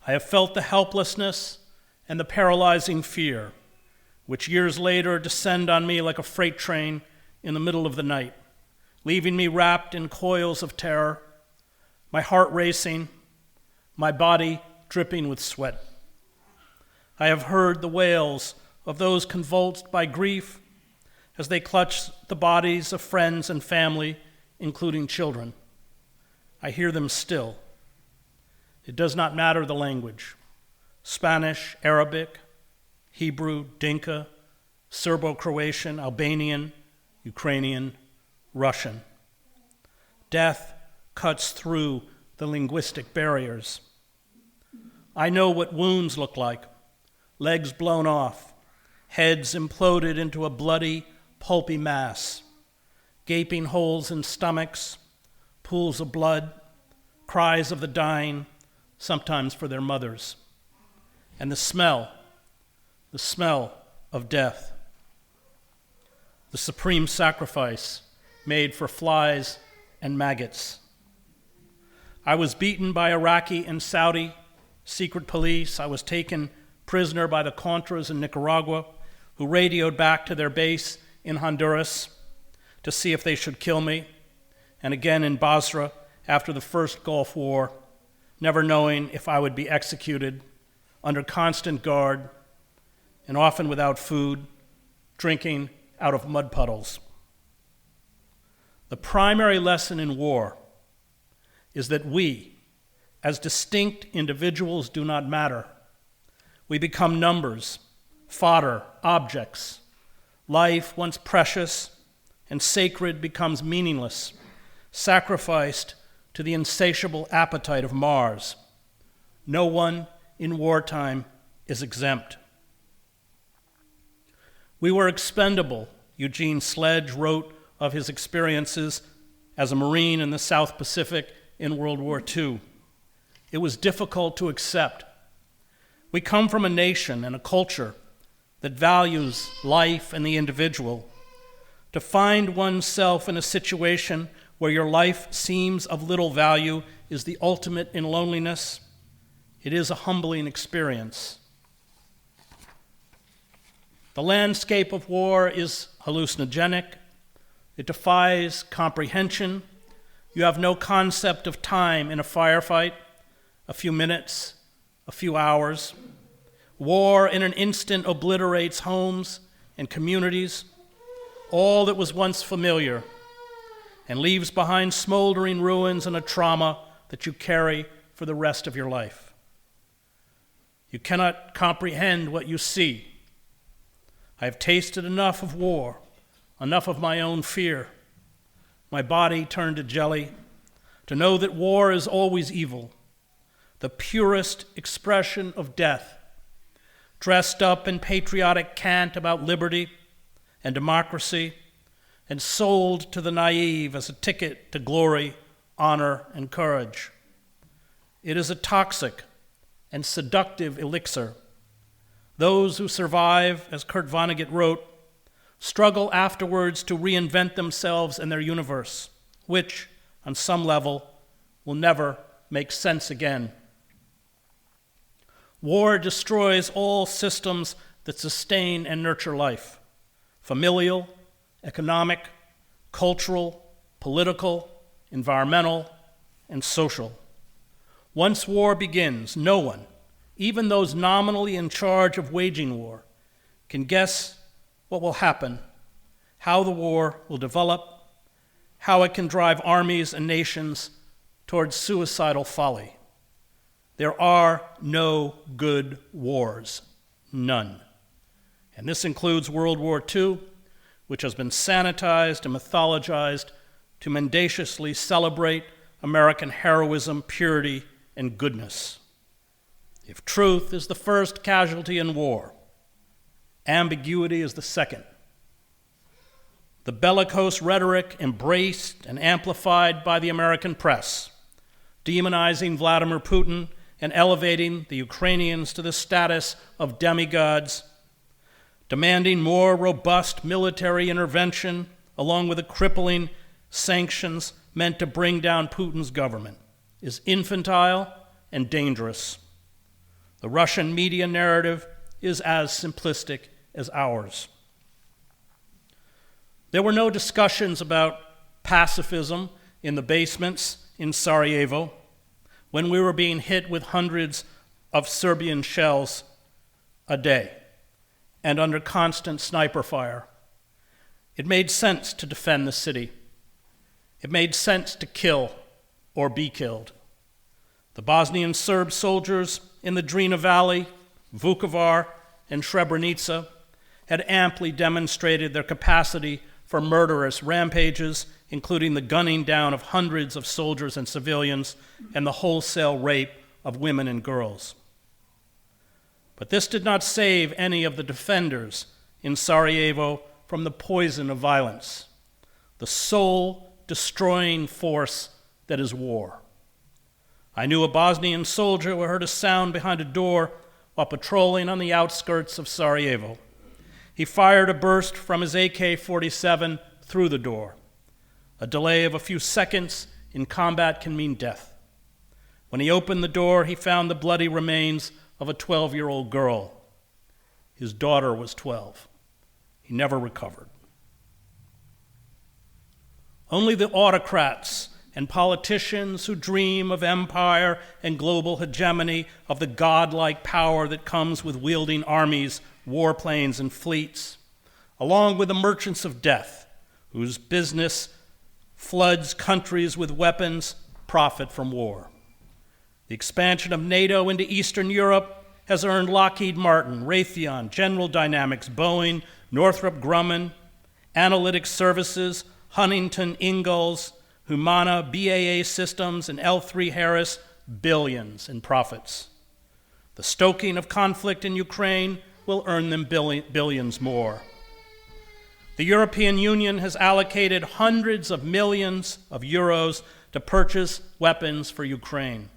I have felt the helplessness and the paralyzing fear, which years later descend on me like a freight train in the middle of the night, leaving me wrapped in coils of terror, my heart racing, my body dripping with sweat. I have heard the wails of those convulsed by grief as they clutch the bodies of friends and family, including children. I hear them still. It does not matter the language: Spanish, Arabic, Hebrew, Dinka, Serbo-Croatian, Albanian, Ukrainian, Russian. Death cuts through the linguistic barriers. I know what wounds look like: legs blown off, heads imploded into a bloody, pulpy mass, gaping holes in stomachs, pools of blood, cries of the dying, sometimes for their mothers, and the smell of death, the supreme sacrifice made for flies and maggots. I was beaten by Iraqi and Saudi secret police. I was taken prisoner by the Contras in Nicaragua, who radioed back to their base in Honduras to see if they should kill me, and again in Basra after the first Gulf War, never knowing if I would be executed, under constant guard, and often without food, drinking out of mud puddles. The primary lesson in war is that we, as distinct individuals, do not matter. We become numbers, fodder, objects. Life, once precious and sacred, becomes meaningless, sacrificed to the insatiable appetite of Mars. No one in wartime is exempt. We were expendable, Eugene Sledge wrote of his experiences as a Marine in the South Pacific in World War II. It was difficult to accept. We come from a nation and a culture that values life and the individual. To find oneself in a situation where your life seems of little value is the ultimate in loneliness. It is a humbling experience. The landscape of war is hallucinogenic. It defies comprehension. You have no concept of time in a firefight, a few minutes, a few hours. War in an instant obliterates homes and communities, all that was once familiar, and leaves behind smoldering ruins and a trauma that you carry for the rest of your life. You cannot comprehend what you see. I have tasted enough of war, enough of my own fear. My body turned to jelly, to know that war is always evil, the purest expression of death, dressed up in patriotic cant about liberty and democracy, and sold to the naive as a ticket to glory, honor, and courage. It is a toxic and seductive elixir. Those who survive, as Kurt Vonnegut wrote, struggle afterwards to reinvent themselves and their universe, which, on some level, will never make sense again. War destroys all systems that sustain and nurture life: familial, economic, cultural, political, environmental, and social. Once war begins, no one, even those nominally in charge of waging war, can guess what will happen, how the war will develop, how it can drive armies and nations towards suicidal folly. There are no good wars, none. And this includes World War II, which has been sanitized and mythologized to mendaciously celebrate American heroism, purity, and goodness. If truth is the first casualty in war, ambiguity is the second. The bellicose rhetoric embraced and amplified by the American press, demonizing Vladimir Putin and elevating the Ukrainians to the status of demigods, demanding more robust military intervention, along with the crippling sanctions meant to bring down Putin's government, is infantile and dangerous. The Russian media narrative is as simplistic as ours. There were no discussions about pacifism in the basements in Sarajevo when we were being hit with hundreds of Serbian shells a day and under constant sniper fire. It made sense to defend the city. It made sense to kill or be killed. The Bosnian Serb soldiers in the Drina Valley, Vukovar, and Srebrenica had amply demonstrated their capacity for murderous rampages, including the gunning down of hundreds of soldiers and civilians and the wholesale rape of women and girls. But this did not save any of the defenders in Sarajevo from the poison of violence, the soul-destroying force that is war. I knew a Bosnian soldier who heard a sound behind a door while patrolling on the outskirts of Sarajevo. He fired a burst from his AK-47 through the door. A delay of a few seconds in combat can mean death. When he opened the door, he found the bloody remains of a 12-year-old girl. His daughter was 12. He never recovered. Only the autocrats and politicians who dream of empire and global hegemony, of the godlike power that comes with wielding armies, warplanes, and fleets, along with the merchants of death, whose business floods countries with weapons, profit from war. The expansion of NATO into Eastern Europe has earned Lockheed Martin, Raytheon, General Dynamics, Boeing, Northrop Grumman, Analytic Services, Huntington Ingalls, Humana, BAE Systems, and L3 Harris billions in profits. The stoking of conflict in Ukraine will earn them billions more. The European Union has allocated hundreds of millions of euros to purchase weapons for Ukraine.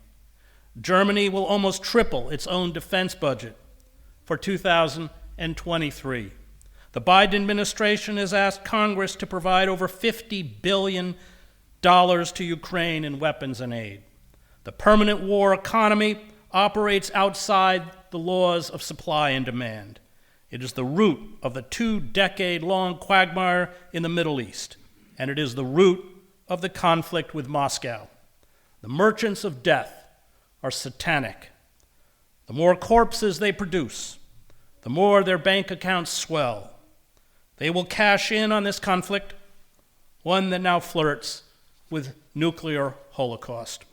Germany will almost triple its own defense budget for 2023. The Biden administration has asked Congress to provide over $50 billion to Ukraine in weapons and aid. The permanent war economy operates outside the laws of supply and demand. It is the root of the 2-decade-long quagmire in the Middle East, and it is the root of the conflict with Moscow. The merchants of death are satanic. The more corpses they produce, the more their bank accounts swell. They will cash in on this conflict, one that now flirts with nuclear holocaust.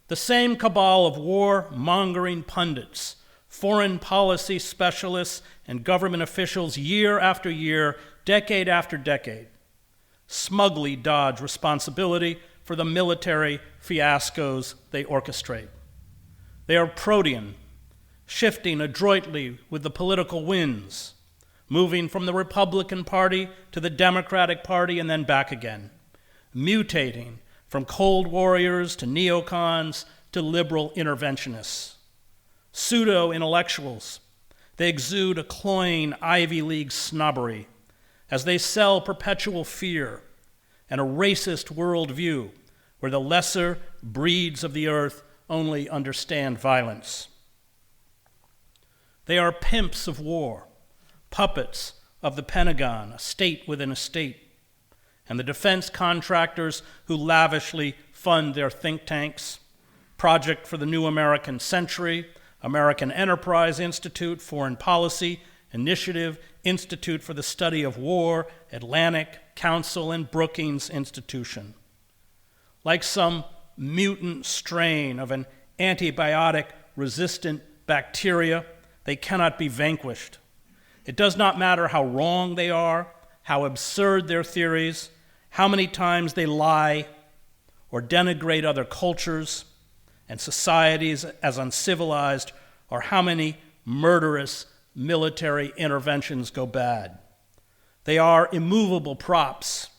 The same cabal of war-mongering pundits, foreign policy specialists, and government officials year after year, decade after decade, smugly dodge responsibility for the military fiascos they orchestrate. They are protean, shifting adroitly with the political winds, moving from the Republican Party to the Democratic Party and then back again, mutating from cold warriors to neocons to liberal interventionists. Pseudo-intellectuals, they exude a cloying Ivy League snobbery as they sell perpetual fear and a racist worldview where the lesser breeds of the earth only understand violence. They are pimps of war, puppets of the Pentagon, a state within a state, and the defense contractors who lavishly fund their think tanks, Project for the New American Century, American Enterprise Institute, Foreign Policy, Initiative, Institute for the Study of War, Atlantic Council, and Brookings Institution. Like some mutant strain of an antibiotic-resistant bacteria, they cannot be vanquished. It does not matter how wrong they are, how absurd their theories, how many times they lie or denigrate other cultures and societies as uncivilized, or how many murderous military interventions go bad. They are immovable props,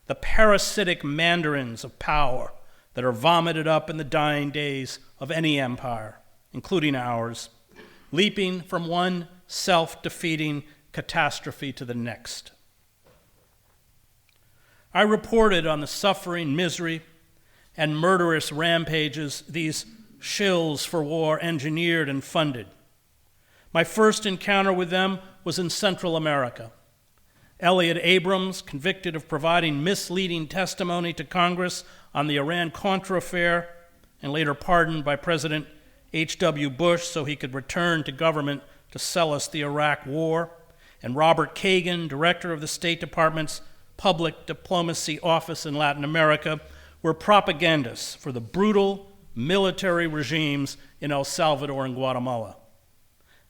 the parasitic mandarins of power that are vomited up in the dying days of any empire, including ours, leaping from one self-defeating catastrophe to the next. I reported on the suffering, misery, and murderous rampages these shills for war engineered and funded. My first encounter with them was in Central America. Elliott Abrams, convicted of providing misleading testimony to Congress on the Iran-Contra affair, and later pardoned by President H.W. Bush so he could return to government to sell us the Iraq War, and Robert Kagan, director of the State Department's Public Diplomacy Office in Latin America, were propagandists for the brutal military regimes in El Salvador and Guatemala,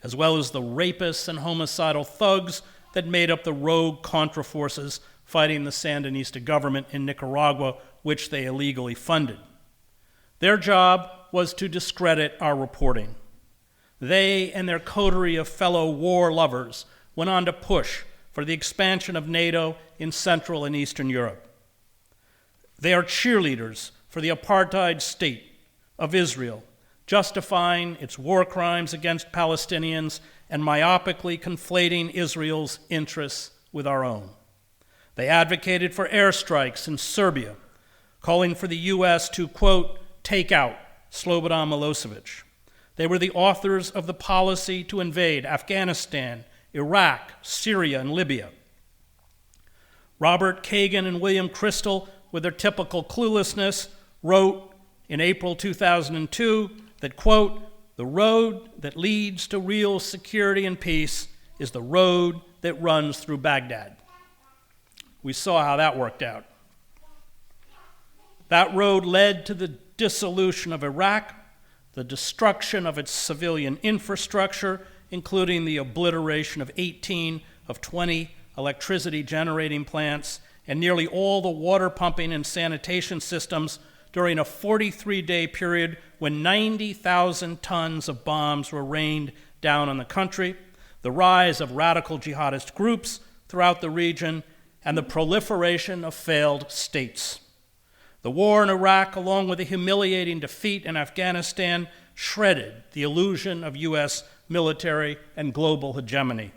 as well as the rapists and homicidal thugs that made up the rogue Contra forces fighting the Sandinista government in Nicaragua, which they illegally funded. Their job was to discredit our reporting. They and their coterie of fellow war lovers went on to push for the expansion of NATO in Central and Eastern Europe. They are cheerleaders for the apartheid state of Israel, justifying its war crimes against Palestinians and myopically conflating Israel's interests with our own. They advocated for airstrikes in Serbia, calling for the U.S. to, quote, take out Slobodan Milosevic. They were the authors of the policy to invade Afghanistan, Iraq, Syria, and Libya. Robert Kagan and William Kristol, with their typical cluelessness, wrote in April 2002 that, quote, the road that leads to real security and peace is the road that runs through Baghdad. We saw how that worked out. That road led to the dissolution of Iraq, the destruction of its civilian infrastructure, including the obliteration of 18 of 20 electricity generating plants, and nearly all the water pumping and sanitation systems during a 43-day period when 90,000 tons of bombs were rained down on the country, the rise of radical jihadist groups throughout the region, and the proliferation of failed states. The war in Iraq, along with a humiliating defeat in Afghanistan, shredded the illusion of U.S. military and global hegemony.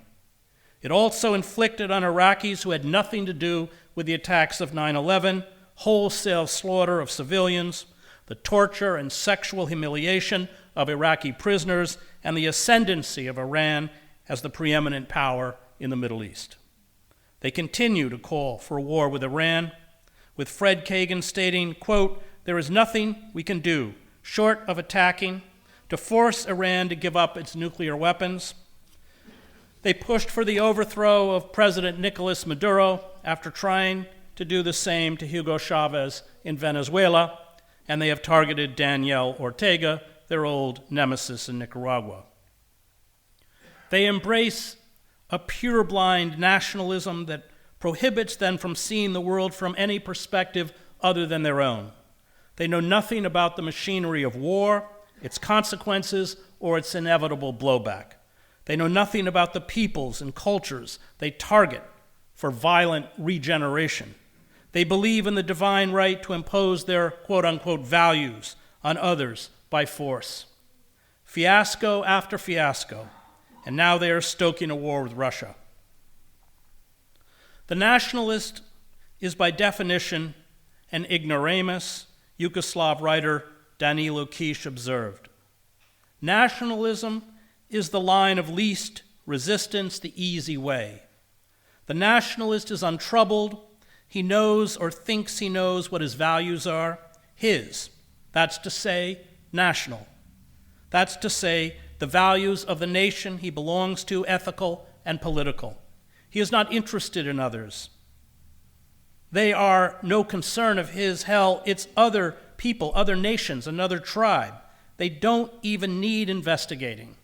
It also inflicted on Iraqis who had nothing to do with the attacks of 9/11, wholesale slaughter of civilians, the torture and sexual humiliation of Iraqi prisoners, and the ascendancy of Iran as the preeminent power in the Middle East. They continue to call for a war with Iran, with Fred Kagan stating, quote, there is nothing we can do short of attacking to force Iran to give up its nuclear weapons. They pushed for the overthrow of President Nicolas Maduro after trying to do the same to Hugo Chavez in Venezuela, and they have targeted Daniel Ortega, their old nemesis in Nicaragua. They embrace a pure-blind nationalism that prohibits them from seeing the world from any perspective other than their own. They know nothing about the machinery of war, its consequences, or its inevitable blowback. They know nothing about the peoples and cultures they target for violent regeneration. They believe in the divine right to impose their quote-unquote values on others by force. Fiasco after fiasco, and now they are stoking a war with Russia. The nationalist is by definition an ignoramus, Yugoslav writer Danilo Kish observed. Nationalism is the line of least resistance, the easy way. The nationalist is untroubled. He knows or thinks he knows what his values are, his, that's to say, national. That's to say, the values of the nation he belongs to, ethical and political. He is not interested in others. They are no concern of his. Hell, it's other people, other nations, another tribe. They don't even need investigating.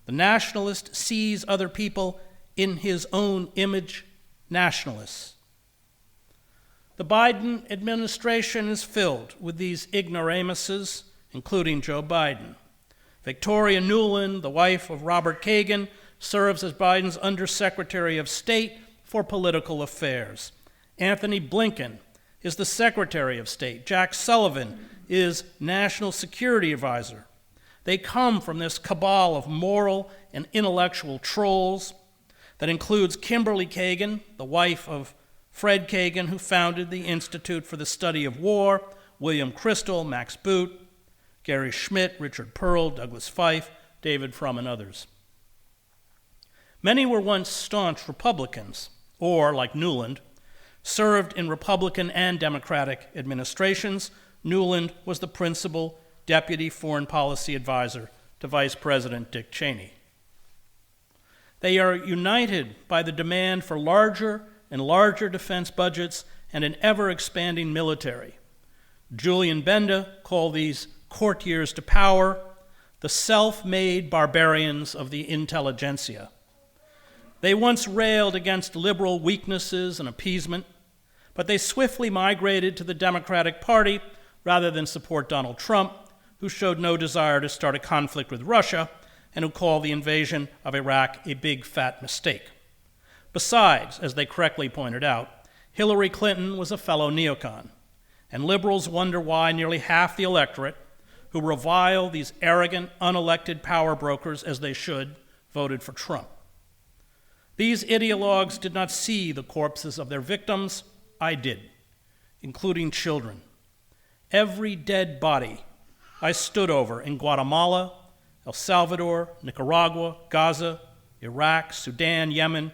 The nationalist sees other people in his own image, nationalists. The Biden administration is filled with these ignoramuses, including Joe Biden. Victoria Nuland, the wife of Robert Kagan, serves as Biden's Undersecretary of State for Political Affairs. Anthony Blinken is the Secretary of State. Jack Sullivan is National Security Advisor. They come from this cabal of moral and intellectual trolls that includes Kimberly Kagan, the wife of Fred Kagan, who founded the Institute for the Study of War, William Kristol, Max Boot, Gary Schmidt, Richard Pearl, Douglas Feif, David Frum, and others. Many were once staunch Republicans, or, like Nuland, served in Republican and Democratic administrations. Nuland was the principal deputy foreign policy advisor to Vice President Dick Cheney. They are united by the demand for larger and larger defense budgets and an ever-expanding military. Julian Benda called these courtiers to power the self-made barbarians of the intelligentsia. They once railed against liberal weaknesses and appeasement, but they swiftly migrated to the Democratic Party rather than support Donald Trump, who showed no desire to start a conflict with Russia and who called the invasion of Iraq a big fat mistake. Besides, as they correctly pointed out, Hillary Clinton was a fellow neocon, and liberals wonder why nearly half the electorate, who revile these arrogant, unelected power brokers as they should, voted for Trump. These ideologues did not see the corpses of their victims. I did, including children. Every dead body I stood over in Guatemala, El Salvador, Nicaragua, Gaza, Iraq, Sudan, Yemen,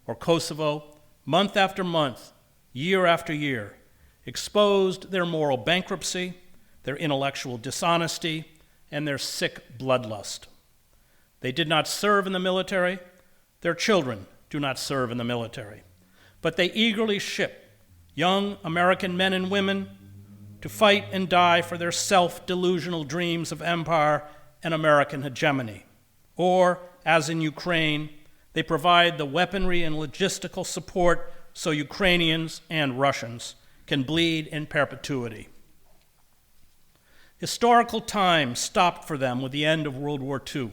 or Kosovo, month after month, year after year, exposed their moral bankruptcy, their intellectual dishonesty, and their sick bloodlust. They did not serve in the military. Their children do not serve in the military. But they eagerly ship young American men and women to fight and die for their self-delusional dreams of empire and American hegemony. Or, as in Ukraine, they provide the weaponry and logistical support so Ukrainians and Russians can bleed in perpetuity. Historical time stopped for them with the end of World War II.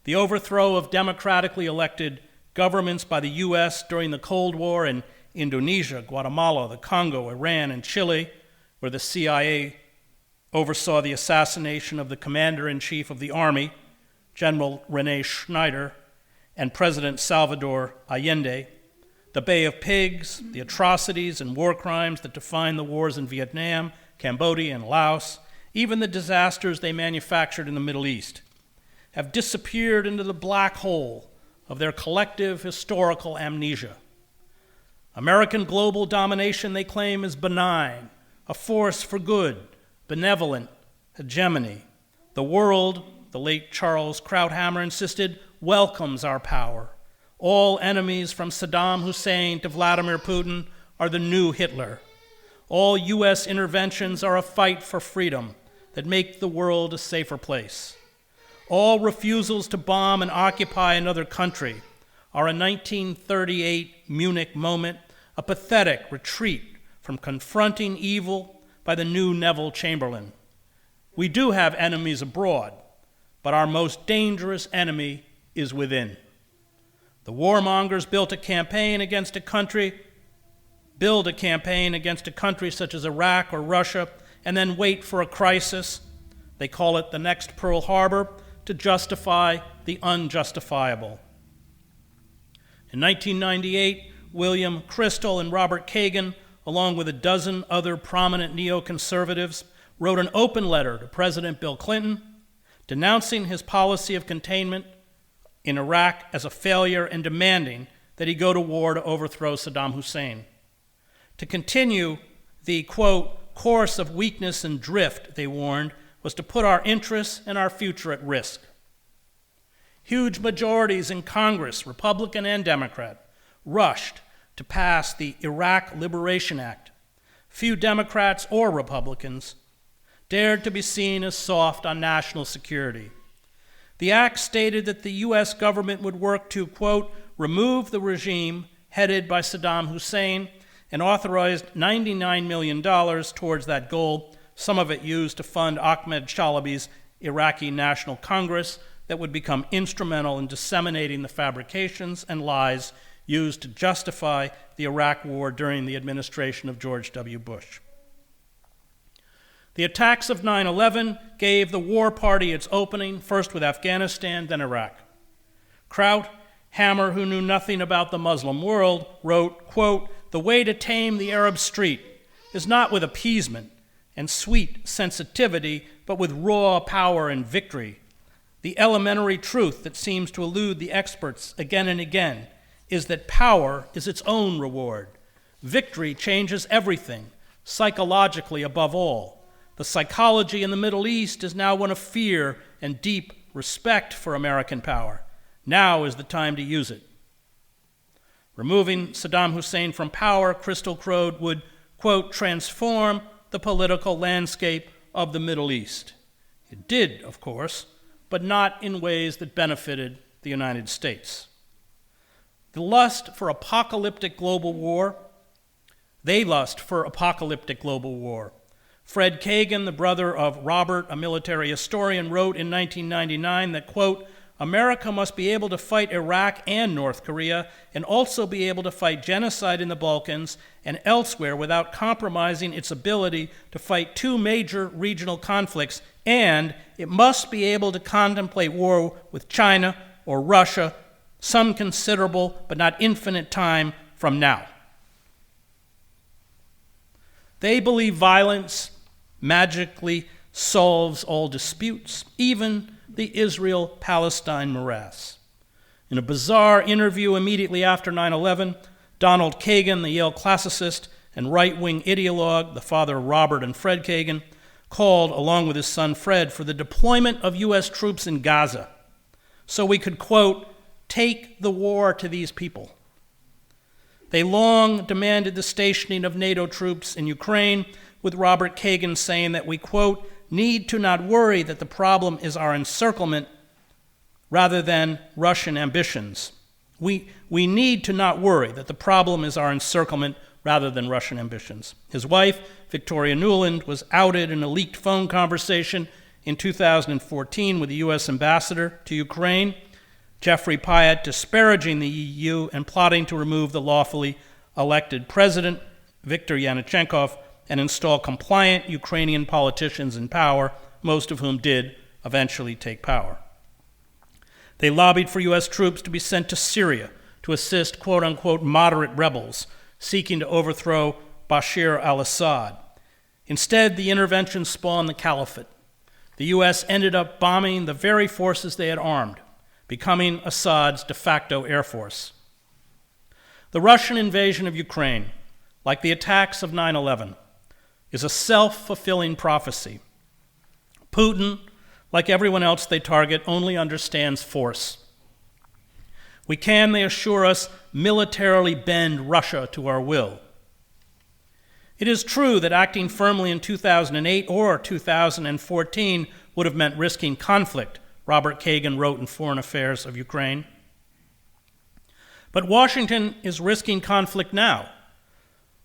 The overthrow of democratically elected governments by the U.S. during the Cold War in Indonesia, Guatemala, the Congo, Iran, and Chile, where the CIA oversaw the assassination of the commander-in-chief of the Army, General René Schneider, and President Salvador Allende, the Bay of Pigs, the atrocities and war crimes that define the wars in Vietnam, Cambodia, and Laos, even the disasters they manufactured in the Middle East, have disappeared into the black hole of their collective historical amnesia. American global domination, they claim, is benign, a force for good, benevolent hegemony. The world, the late Charles Krauthammer insisted, welcomes our power. All enemies from Saddam Hussein to Vladimir Putin are the new Hitler. All U.S. interventions are a fight for freedom that make the world a safer place. All refusals to bomb and occupy another country are a 1938 Munich moment, a pathetic retreat from confronting evil by the new Neville Chamberlain. We do have enemies abroad, but our most dangerous enemy is within. The warmongers build a campaign against a country such as Iraq or Russia, and then wait for a crisis, they call it the next Pearl Harbor, to justify the unjustifiable. In 1998, William Kristol and Robert Kagan, along with a dozen other prominent neoconservatives, wrote an open letter to President Bill Clinton denouncing his policy of containment in Iraq as a failure and demanding that he go to war to overthrow Saddam Hussein. To continue the, quote, course of weakness and drift, they warned, was to put our interests and our future at risk. Huge majorities in Congress, Republican and Democrat, rushed to pass the Iraq Liberation Act. Few Democrats or Republicans dared to be seen as soft on national security. The act stated that the U.S. government would work to, quote, remove the regime headed by Saddam Hussein, and authorized $99 million towards that goal, some of it used to fund Ahmed Chalabi's Iraqi National Congress that would become instrumental in disseminating the fabrications and lies used to justify the Iraq War during the administration of George W. Bush. The attacks of 9/11 gave the war party its opening, first with Afghanistan, then Iraq. Kraut, Hammer, who knew nothing about the Muslim world, wrote, quote, the way to tame the Arab street is not with appeasement and sweet sensitivity, but with raw power and victory. The elementary truth that seems to elude the experts again and again is that power is its own reward. Victory changes everything, psychologically above all. The psychology in the Middle East is now one of fear and deep respect for American power. Now is the time to use it. Removing Saddam Hussein from power, Crystal Crowd would, quote, transform the political landscape of the Middle East. It did, of course, but not in ways that benefited the United States. The lust for apocalyptic global war, they lust for apocalyptic global war. Fred Kagan, the brother of Robert, a military historian, wrote in 1999 that, quote, America must be able to fight Iraq and North Korea and also be able to fight genocide in the Balkans and elsewhere without compromising its ability to fight two major regional conflicts, and it must be able to contemplate war with China or Russia some considerable but not infinite time from now. They believe violence magically solves all disputes, even the Israel-Palestine morass. In a bizarre interview immediately after 9/11, Donald Kagan, the Yale classicist and right-wing ideologue, the father of Robert and Fred Kagan, called, along with his son Fred, for the deployment of U.S. troops in Gaza so we could, quote, take the war to these people. They long demanded the stationing of NATO troops in Ukraine, with Robert Kagan saying that we, quote, need to not worry that the problem is our encirclement rather than Russian ambitions. We need to not worry that the problem is our encirclement rather than Russian ambitions. His wife, Victoria Nuland, was outed in a leaked phone conversation in 2014 with the U.S. ambassador to Ukraine, Jeffrey Pyatt, disparaging the EU and plotting to remove the lawfully elected president, Viktor Yanukovych, and install compliant Ukrainian politicians in power, most of whom did eventually take power. They lobbied for U.S. troops to be sent to Syria to assist quote-unquote moderate rebels seeking to overthrow Bashar al-Assad. Instead, the intervention spawned the caliphate. The U.S. ended up bombing the very forces they had armed, becoming Assad's de facto air force. The Russian invasion of Ukraine, like the attacks of 9/11, is a self-fulfilling prophecy. Putin, like everyone else they target, only understands force. We can, they assure us, militarily bend Russia to our will. It is true that acting firmly in 2008 or 2014 would have meant risking conflict, Robert Kagan wrote in Foreign Affairs of Ukraine. But Washington is risking conflict now.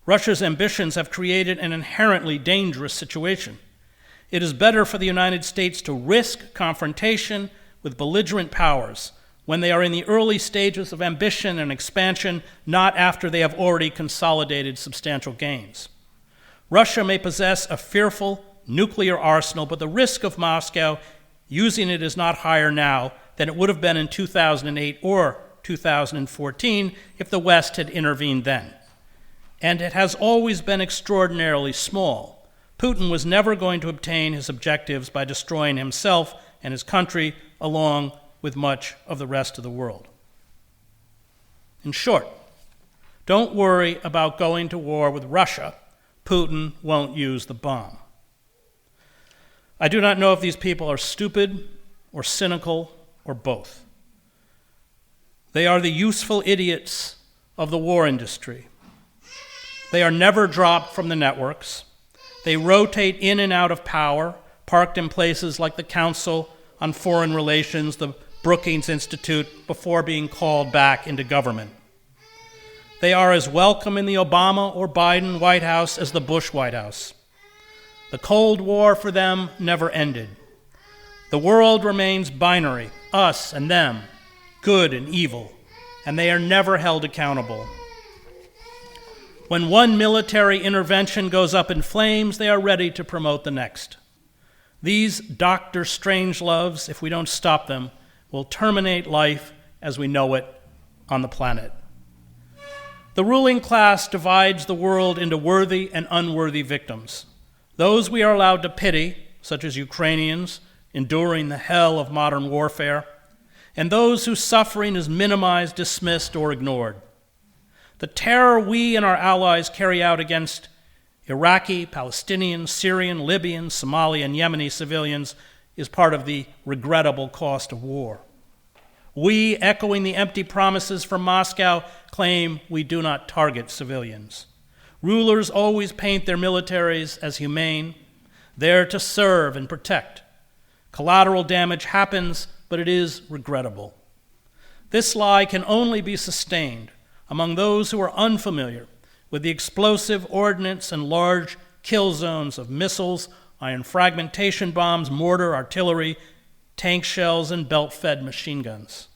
Russia's ambitions have created an inherently dangerous situation. It is better for the United States to risk confrontation with belligerent powers when they are in the early stages of ambition and expansion, not after they have already consolidated substantial gains. Russia may possess a fearful nuclear arsenal, but the risk of Moscow using it is not higher now than it would have been in 2008 or 2014 if the West had intervened then. And it has always been extraordinarily small. Putin was never going to obtain his objectives by destroying himself and his country along with much of the rest of the world. In short, don't worry about going to war with Russia. Putin won't use the bomb. I do not know if these people are stupid or cynical or both. They are the useful idiots of the war industry. They are never dropped from the networks. They rotate in and out of power, parked in places like the Council on Foreign Relations, the Brookings Institute, before being called back into government. They are as welcome in the Obama or Biden White House as the Bush White House. The Cold War for them never ended. The world remains binary, us and them, good and evil, and they are never held accountable. When one military intervention goes up in flames, they are ready to promote the next. These Dr. Strangeloves, if we don't stop them, will terminate life as we know it on the planet. The ruling class divides the world into worthy and unworthy victims. Those we are allowed to pity, such as Ukrainians enduring the hell of modern warfare, and those whose suffering is minimized, dismissed, or ignored. The terror we and our allies carry out against Iraqi, Palestinian, Syrian, Libyan, Somali, and Yemeni civilians is part of the regrettable cost of war. We, echoing the empty promises from Moscow, claim we do not target civilians. Rulers always paint their militaries as humane, there to serve and protect. Collateral damage happens, but it is regrettable. This lie can only be sustained among those who are unfamiliar with the explosive ordnance and large kill zones of missiles, iron fragmentation bombs, mortar, artillery, tank shells, and belt-fed machine guns.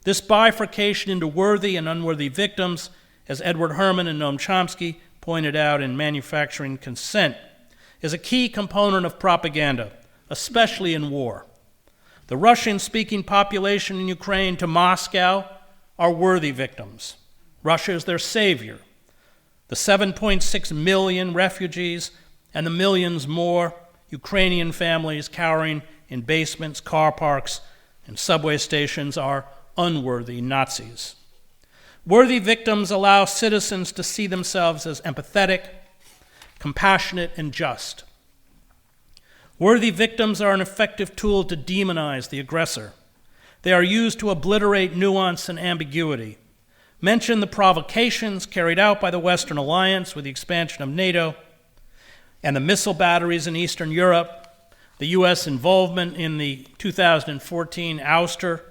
This bifurcation into worthy and unworthy victims, as Edward Herman and Noam Chomsky pointed out in Manufacturing Consent, is a key component of propaganda, especially in war. The Russian-speaking population in Ukraine to Moscow are worthy victims. Russia is their savior. The 7.6 million refugees and the millions more Ukrainian families cowering in basements, car parks, and subway stations are unworthy Nazis. Worthy victims allow citizens to see themselves as empathetic, compassionate, and just. Worthy victims are an effective tool to demonize the aggressor. They are used to obliterate nuance and ambiguity. Mention the provocations carried out by the Western Alliance with the expansion of NATO and the missile batteries in Eastern Europe, the U.S. involvement in the 2014 ouster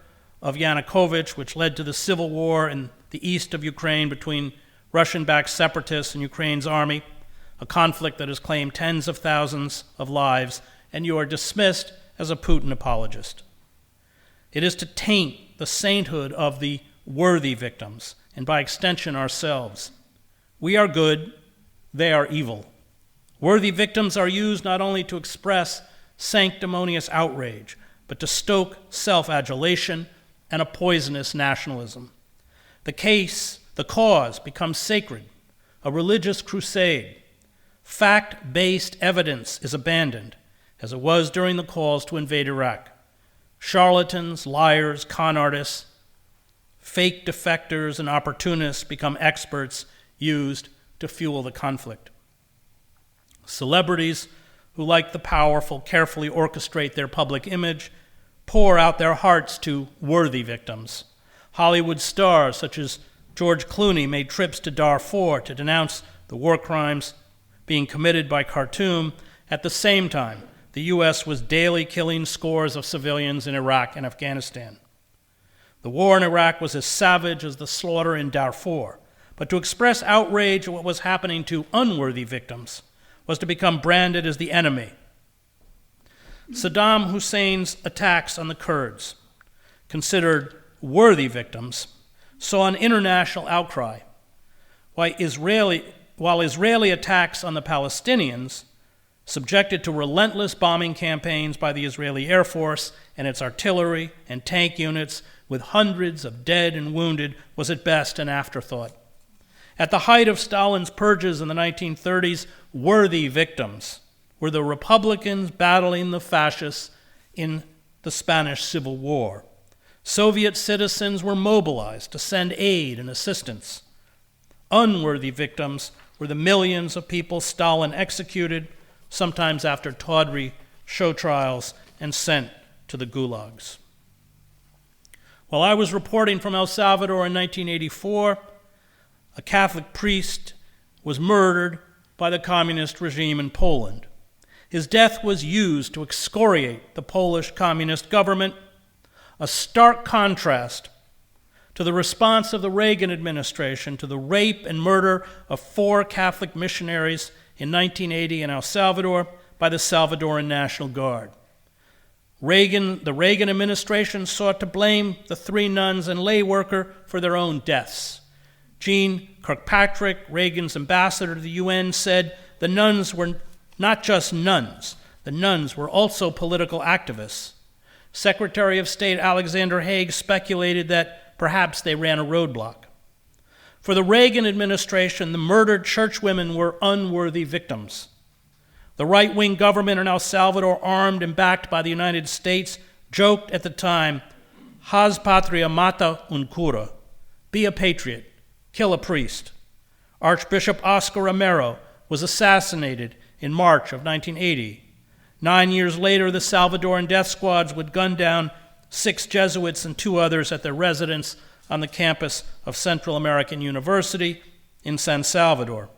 of Yanukovych, which led to the civil war in the east of Ukraine between Russian-backed separatists and Ukraine's army, a conflict that has claimed tens of thousands of lives, and you are dismissed as a Putin apologist. It is to taint the sainthood of the worthy victims, and by extension ourselves. We are good, they are evil. Worthy victims are used not only to express sanctimonious outrage, but to stoke self-adulation and a poisonous nationalism. The cause becomes sacred, a religious crusade. Fact-based evidence is abandoned, as it was during the calls to invade Iraq. Charlatans, liars, con artists, fake defectors, and opportunists become experts used to fuel the conflict. Celebrities who, like the powerful, carefully orchestrate their public image, pour out their hearts to worthy victims. Hollywood stars such as George Clooney made trips to Darfur to denounce the war crimes being committed by Khartoum. At the same time, the U.S. was daily killing scores of civilians in Iraq and Afghanistan. The war in Iraq was as savage as the slaughter in Darfur, but to express outrage at what was happening to unworthy victims was to become branded as the enemy. Saddam Hussein's attacks on the Kurds, considered worthy victims, saw an international outcry, while Israeli attacks on the Palestinians, subjected to relentless bombing campaigns by the Israeli Air Force and its artillery and tank units with hundreds of dead and wounded, was at best an afterthought. At the height of Stalin's purges in the 1930s, worthy victims were the Republicans battling the fascists in the Spanish Civil War. Soviet citizens were mobilized to send aid and assistance. Unworthy victims were the millions of people Stalin executed, sometimes after tawdry show trials, and sent to the gulags. While I was reporting from El Salvador in 1984, a Catholic priest was murdered by the communist regime in Poland. His death was used to excoriate the Polish communist government, a stark contrast to the response of the Reagan administration to the rape and murder of 4 Catholic missionaries in 1980 in El Salvador by the Salvadoran National Guard. The Reagan administration sought to blame the 3 nuns and lay worker for their own deaths. Jean Kirkpatrick, Reagan's ambassador to the UN, said the nuns were not just nuns. The nuns were also political activists. Secretary of State Alexander Haig speculated that perhaps they ran a roadblock. For the Reagan administration, the murdered churchwomen were unworthy victims. The right-wing government in El Salvador, armed and backed by the United States, joked at the time, "Haz patria mata un cura," be a patriot, kill a priest. Archbishop Oscar Romero was assassinated in March of 1980. 9 years later, the Salvadoran death squads would gun down 6 Jesuits and 2 others at their residence on the campus of Central American University in San Salvador.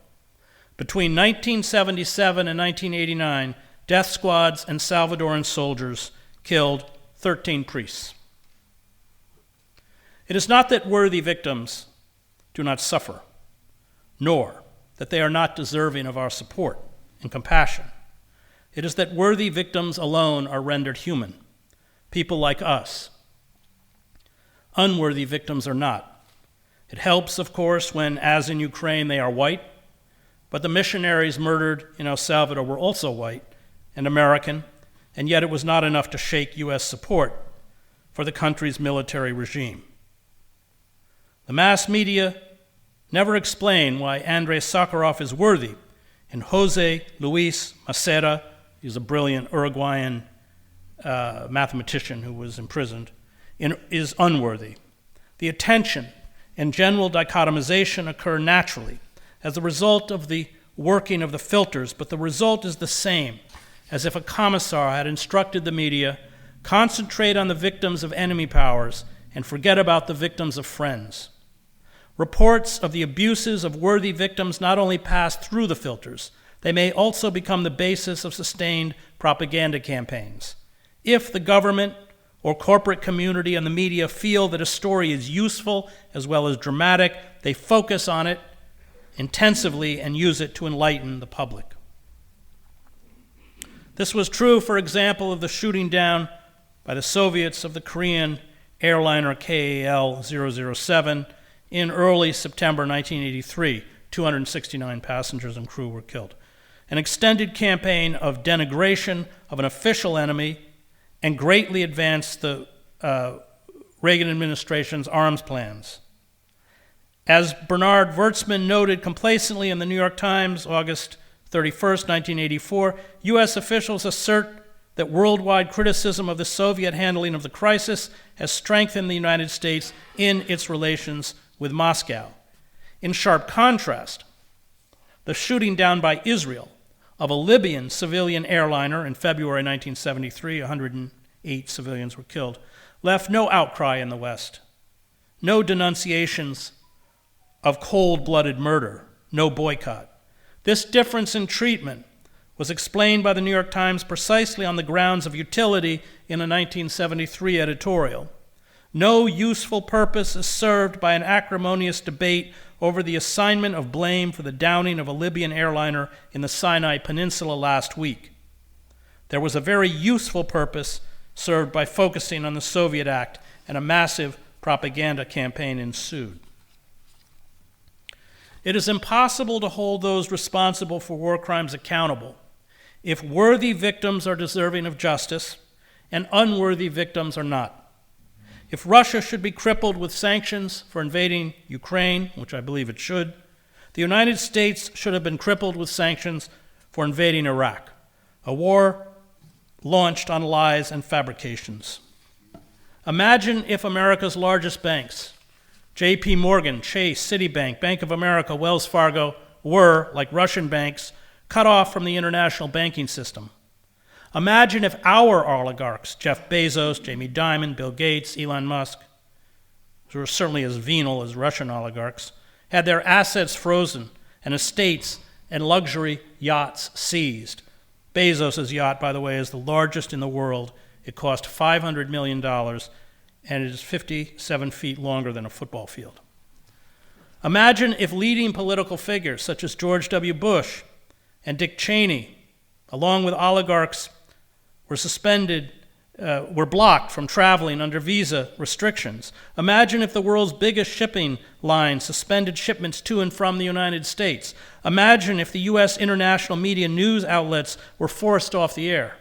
Between 1977 and 1989, death squads and Salvadoran soldiers killed 13 priests. It is not that worthy victims do not suffer, nor that they are not deserving of our support and compassion. It is that worthy victims alone are rendered human, people like us. Unworthy victims are not. It helps, of course, when, as in Ukraine, they are white, but the missionaries murdered in El Salvador were also white and American, and yet it was not enough to shake U.S. support for the country's military regime. The mass media never explain why Andrei Sakharov is worthy and Jose Luis Macera, he's a brilliant Uruguayan mathematician who was imprisoned, is unworthy. The attention and general dichotomization occur naturally as a result of the working of the filters, but the result is the same as if a commissar had instructed the media, concentrate on the victims of enemy powers and forget about the victims of friends. Reports of the abuses of worthy victims not only pass through the filters, they may also become the basis of sustained propaganda campaigns. If the government or corporate community and the media feel that a story is useful as well as dramatic, they focus on it intensively and use it to enlighten the public. This was true, for example, of the shooting down by the Soviets of the Korean airliner KAL-007 in early September 1983. 269 passengers and crew were killed. An extended campaign of denigration of an official enemy and greatly advanced the Reagan administration's arms plans. As Bernard Wertzman noted complacently in the New York Times, August 31st, 1984, U.S. officials assert that worldwide criticism of the Soviet handling of the crisis has strengthened the United States in its relations with Moscow. In sharp contrast, the shooting down by Israel of a Libyan civilian airliner in February 1973, 108 civilians were killed, left no outcry in the West, no denunciations of cold-blooded murder, no boycott. This difference in treatment was explained by the New York Times precisely on the grounds of utility in a 1973 editorial. No useful purpose is served by an acrimonious debate over the assignment of blame for the downing of a Libyan airliner in the Sinai Peninsula last week. There was a very useful purpose served by focusing on the Soviet act, and a massive propaganda campaign ensued. It is impossible to hold those responsible for war crimes accountable if worthy victims are deserving of justice and unworthy victims are not. If Russia should be crippled with sanctions for invading Ukraine, which I believe it should, the United States should have been crippled with sanctions for invading Iraq, a war launched on lies and fabrications. Imagine if America's largest banks, J.P. Morgan, Chase, Citibank, Bank of America, Wells Fargo, were, like Russian banks, cut off from the international banking system. Imagine if our oligarchs, Jeff Bezos, Jamie Dimon, Bill Gates, Elon Musk, who are certainly as venal as Russian oligarchs, had their assets frozen and estates and luxury yachts seized. Bezos' yacht, by the way, is the largest in the world. It cost $500 million, and it is 57 feet longer than a football field. Imagine if leading political figures such as George W. Bush and Dick Cheney, along with oligarchs, were blocked from traveling under visa restrictions. Imagine if the world's biggest shipping line suspended shipments to and from the United States. Imagine if the U.S. international media news outlets were forced off the air.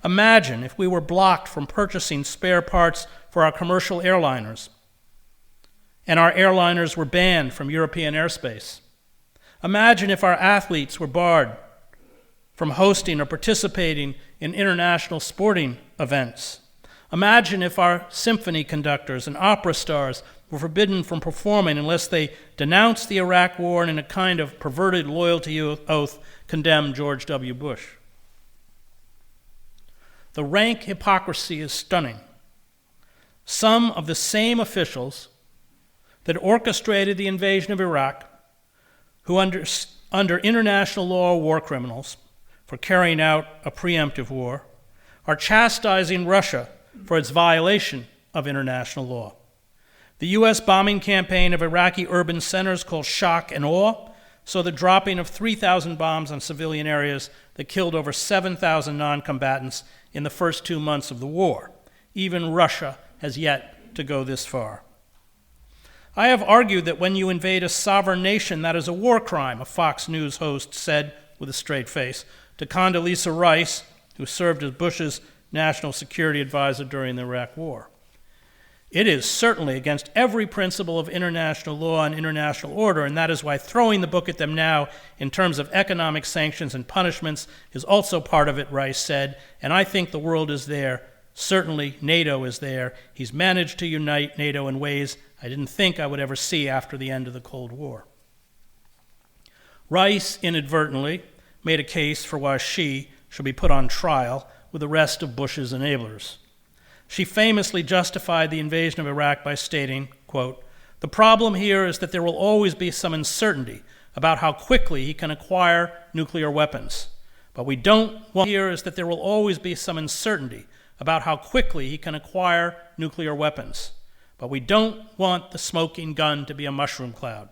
Imagine if we were blocked from purchasing spare parts for our commercial airliners, and our airliners were banned from European airspace. Imagine if our athletes were barred from hosting or participating in international sporting events. Imagine if our symphony conductors and opera stars were forbidden from performing unless they denounced the Iraq War and in a kind of perverted loyalty oath condemned George W. Bush. The rank hypocrisy is stunning. Some of the same officials that orchestrated the invasion of Iraq, who under international law are war criminals for carrying out a preemptive war, are chastising Russia for its violation of international law. The U.S. bombing campaign of Iraqi urban centers called shock and awe saw the dropping of 3,000 bombs on civilian areas that killed over 7,000 non-combatants in the first 2 months of the war. Even Russia has yet to go this far. I have argued that when you invade a sovereign nation, that is a war crime, a Fox News host said with a straight face to Condoleezza Rice, who served as Bush's national security advisor during the Iraq War. It is certainly against every principle of international law and international order, and that is why throwing the book at them now in terms of economic sanctions and punishments is also part of it, Rice said, and I think the world is there. Certainly NATO is there. He's managed to unite NATO in ways I didn't think I would ever see after the end of the Cold War. Rice inadvertently made a case for why she should be put on trial with the rest of Bush's enablers. She famously justified the invasion of Iraq by stating, quote, "The problem here is that there will always be some uncertainty about how quickly he can acquire nuclear weapons. But we don't want here is that there will always be some uncertainty about how quickly he can acquire nuclear weapons. But we don't want the smoking gun to be a mushroom cloud."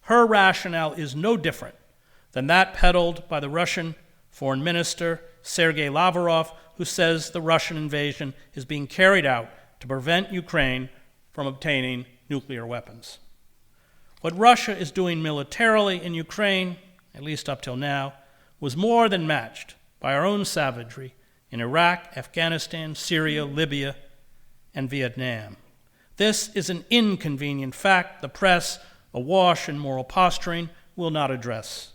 Her rationale is no different than that peddled by the Russian Foreign Minister Sergei Lavrov, who says the Russian invasion is being carried out to prevent Ukraine from obtaining nuclear weapons. What Russia is doing militarily in Ukraine, at least up till now, was more than matched by our own savagery in Iraq, Afghanistan, Syria, Libya, and Vietnam. This is an inconvenient fact the press, awash in moral posturing, will not address.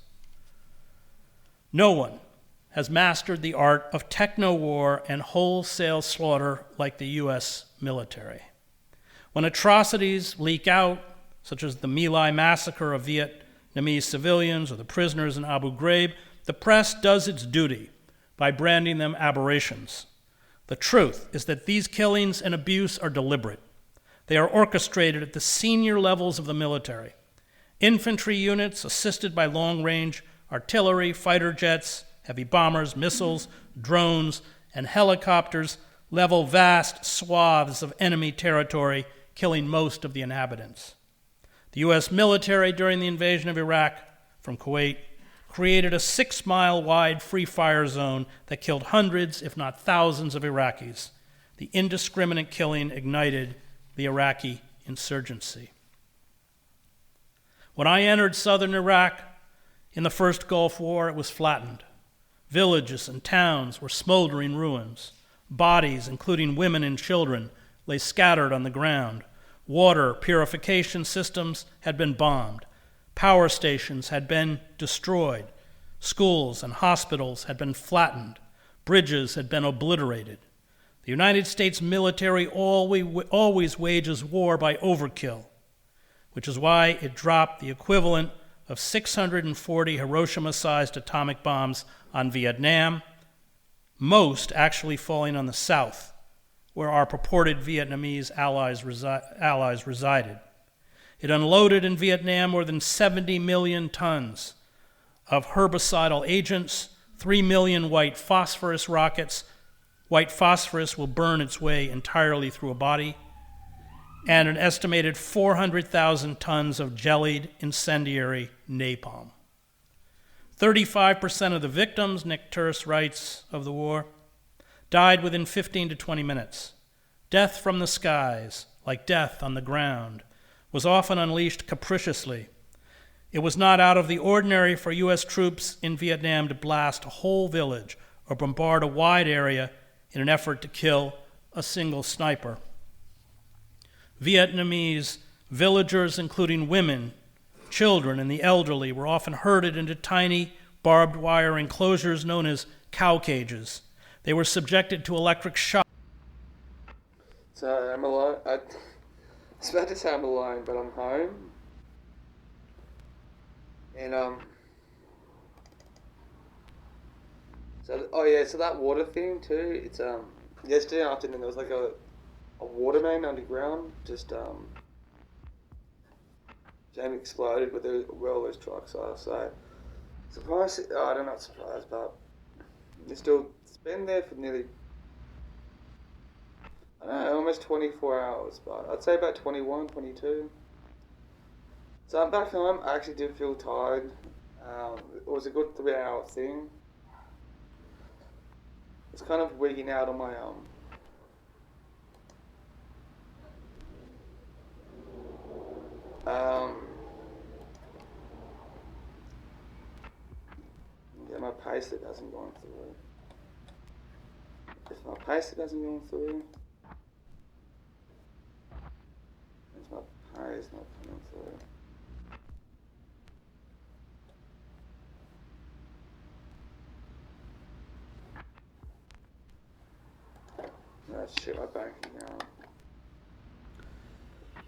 No one has mastered the art of techno-war and wholesale slaughter like the U.S. military. When atrocities leak out, such as the My Lai massacre of Vietnamese civilians or the prisoners in Abu Ghraib, the press does its duty by branding them aberrations. The truth is that these killings and abuse are deliberate. They are orchestrated at the senior levels of the military. Infantry units assisted by long-range artillery, fighter jets, heavy bombers, missiles, drones, and helicopters level vast swaths of enemy territory, killing most of the inhabitants. The U.S. military during the invasion of Iraq from Kuwait created a 6-mile-wide free-fire zone that killed hundreds, if not thousands, of Iraqis. The indiscriminate killing ignited the Iraqi insurgency. When I entered southern Iraq in the first Gulf War, it was flattened. Villages and towns were smoldering ruins. Bodies, including women and children, lay scattered on the ground. Water purification systems had been bombed. Power stations had been destroyed. Schools and hospitals had been flattened. Bridges had been obliterated. The United States military always wages war by overkill, which is why it dropped the equivalent of 640 Hiroshima-sized atomic bombs on Vietnam most actually falling on the south, where our purported Vietnamese allies resided. It unloaded in Vietnam more than 70 million tons of herbicidal agents, 3 million white phosphorus rockets. White phosphorus will burn its way entirely through a body, and an estimated 400,000 tons of jellied incendiary napalm. 35% of the victims, Nick Turse writes of the war, died within 15 to 20 minutes. Death from the skies, like death on the ground, was often unleashed capriciously. It was not out of the ordinary for U.S. troops in Vietnam to blast a whole village or bombard a wide area in an effort to kill a single sniper. Vietnamese villagers, including women, children, and the elderly, were often herded into tiny barbed wire enclosures known as cow cages. They were subjected to electric shock. So I'm alone. I was about to say I'm alone, but I'm home. And so that water thing too. It's yesterday afternoon there was like a water main underground. Just jam exploded with where all those trucks are. So surprised. Oh, I'm not surprised, but it's been there for nearly, I don't know, almost 24 hours, but I'd say about 21, 22. So I'm back home. I actually did feel tired. It was a good 3-hour thing. It's kind of wigging out on my yeah, my payslip hasn't gone through. If my payslip hasn't gone through, if my pay is not coming through. Let's check my bank account.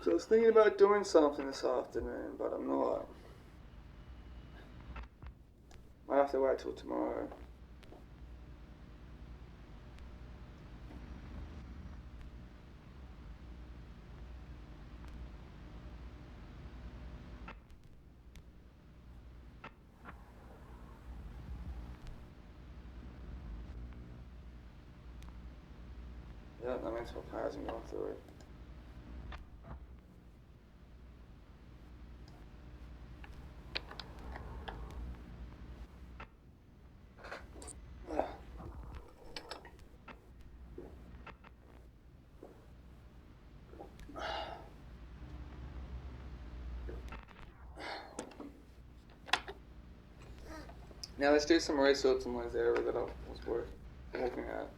So I was thinking about doing something this afternoon, but I'm not. Might have to wait till tomorrow. Yeah, that means my pay hasn't gone through. Now let's do some research on those areas that I was walking at.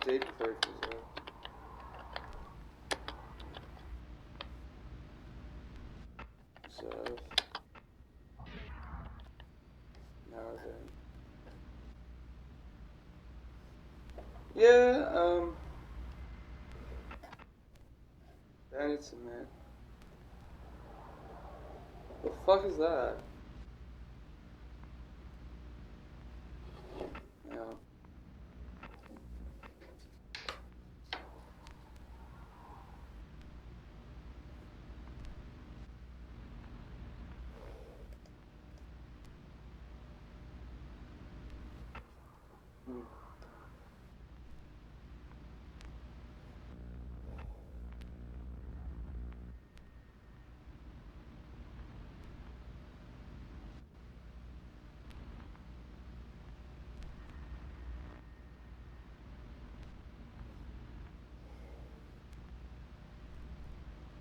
Deep Creek as well. So yeah, bandits in there. The fuck is that? Yeah.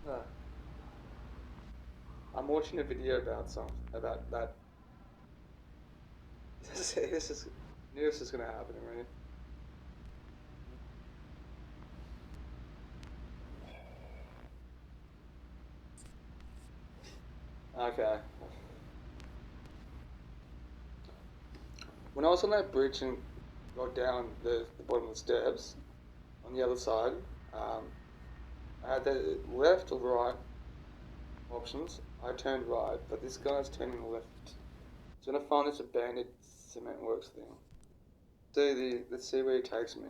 Huh. I'm watching a video about that. Knew this is gonna happen, right? Okay. When I was on that bridge and got down the bottom of the steps, on the other side, I had the left or right options. I turned right, but this guy's turning left. So I'm gonna find this abandoned cement works thing. Let's see where he takes me.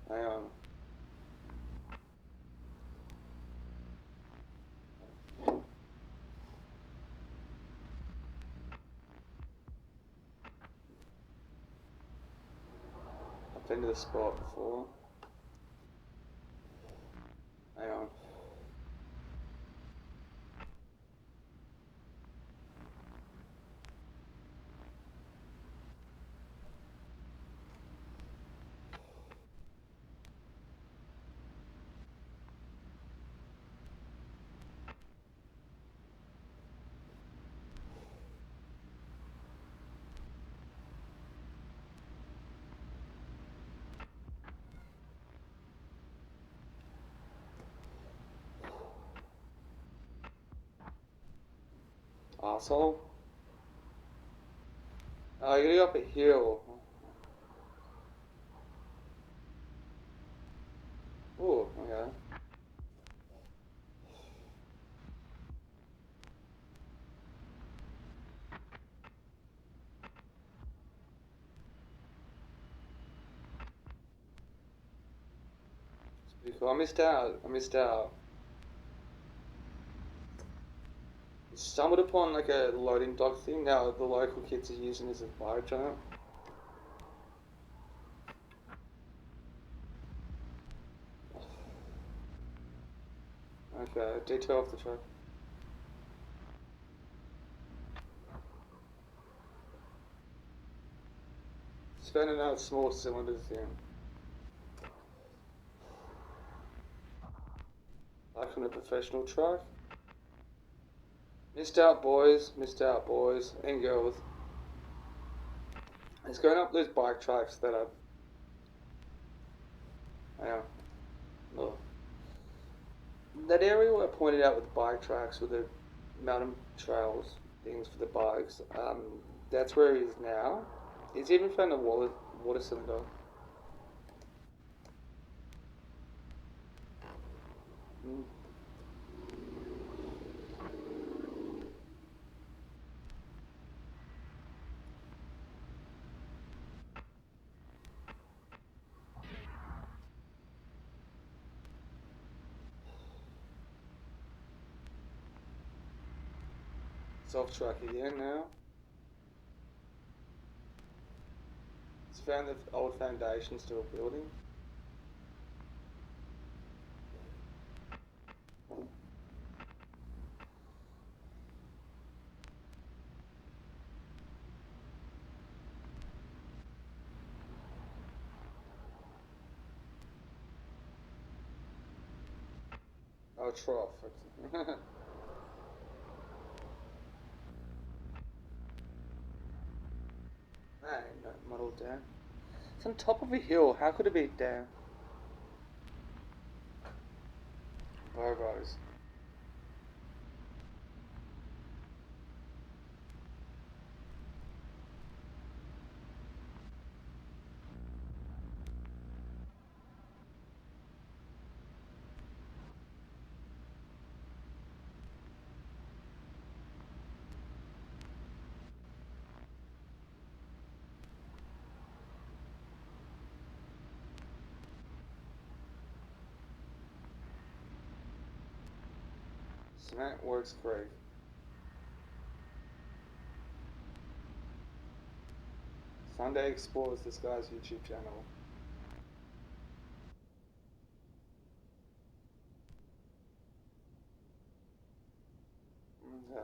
Hang on. I've been to the spot before. Hang on. Asshole. Oh, you gotta go up a hill. Oh, okay. It's pretty cool. I missed out. Stumbled upon like a loading dock thing. Now the local kids are using this as a fire giant. Okay, detail off the truck. Spending out small cylinders here. Like on a professional truck. Missed out boys and girls. It's going up those bike tracks that are... Yeah. Look. That area where I pointed out with bike tracks with the mountain trails things for the bikes, that's where he is now. He's even found a water cylinder. Mm. It's off track again now. It's found the old foundations to a building. Oh, trough. Man, not muddled down. It's on top of a hill. How could it be down? Bobos. Cement works great. Sunday explores this guy's YouTube channel. Yeah.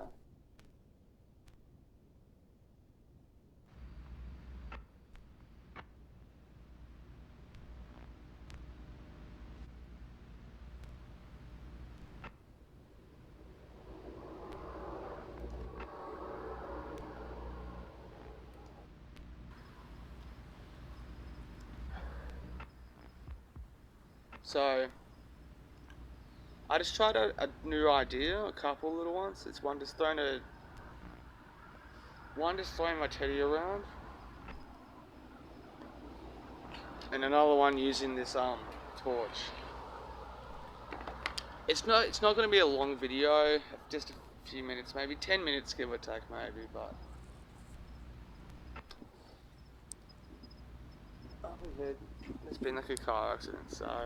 So I just tried a new idea, a couple little ones. It's one just throwing my teddy around, and another one using this torch. It's not going to be a long video, just a few minutes, maybe 10 minutes give or take, maybe. But up ahead, there's been like a car accident, so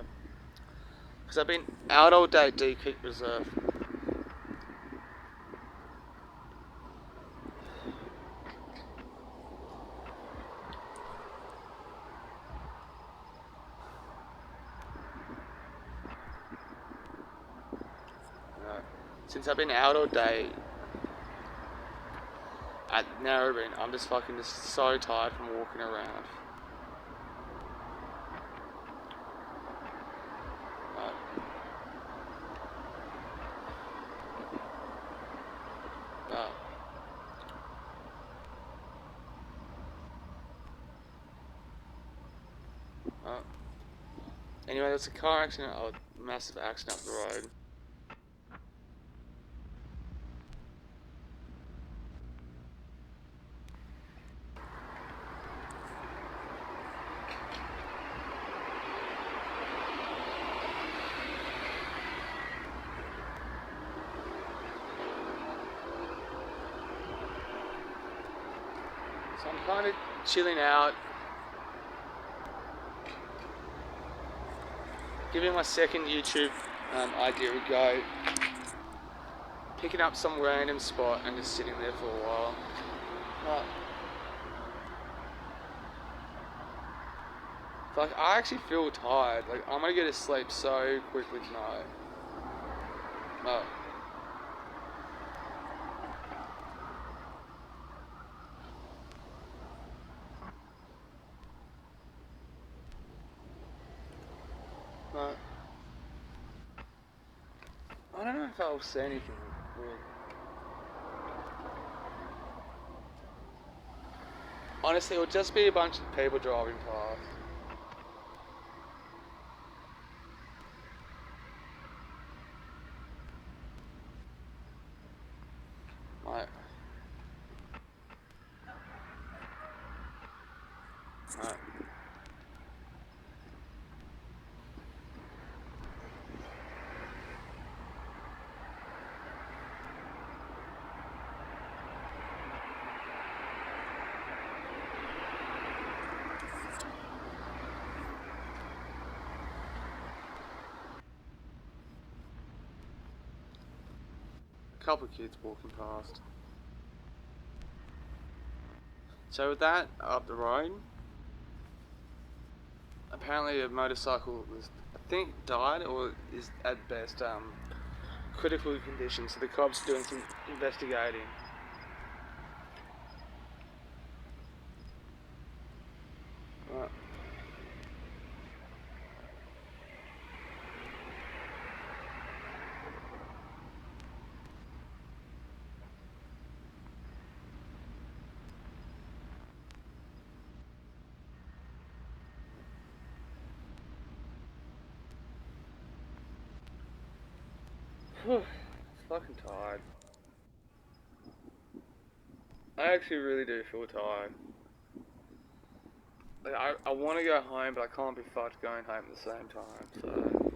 because I've been out all day at Deep Creek Reserve. Since I've been out all day at Narrabeen, I'm just so tired from walking around. Anyway, there's a car accident, a massive accident up the road. So I'm kind of chilling out, giving my second YouTube idea a go, picking up some random spot and just sitting there for a while. Like, I actually feel tired. Like, I'm gonna go to sleep so quickly tonight. I don't know if I'll say anything weird. Honestly, it would just be a bunch of people driving past. Right. Couple of kids walking past. So with that, up the road, apparently a motorcycle was, I think, died or is at best critical condition. So the cops doing some investigating. Right. It's fucking tired. I actually really do feel tired. Like, I want to go home, but I can't be fucked going home at the same time, so...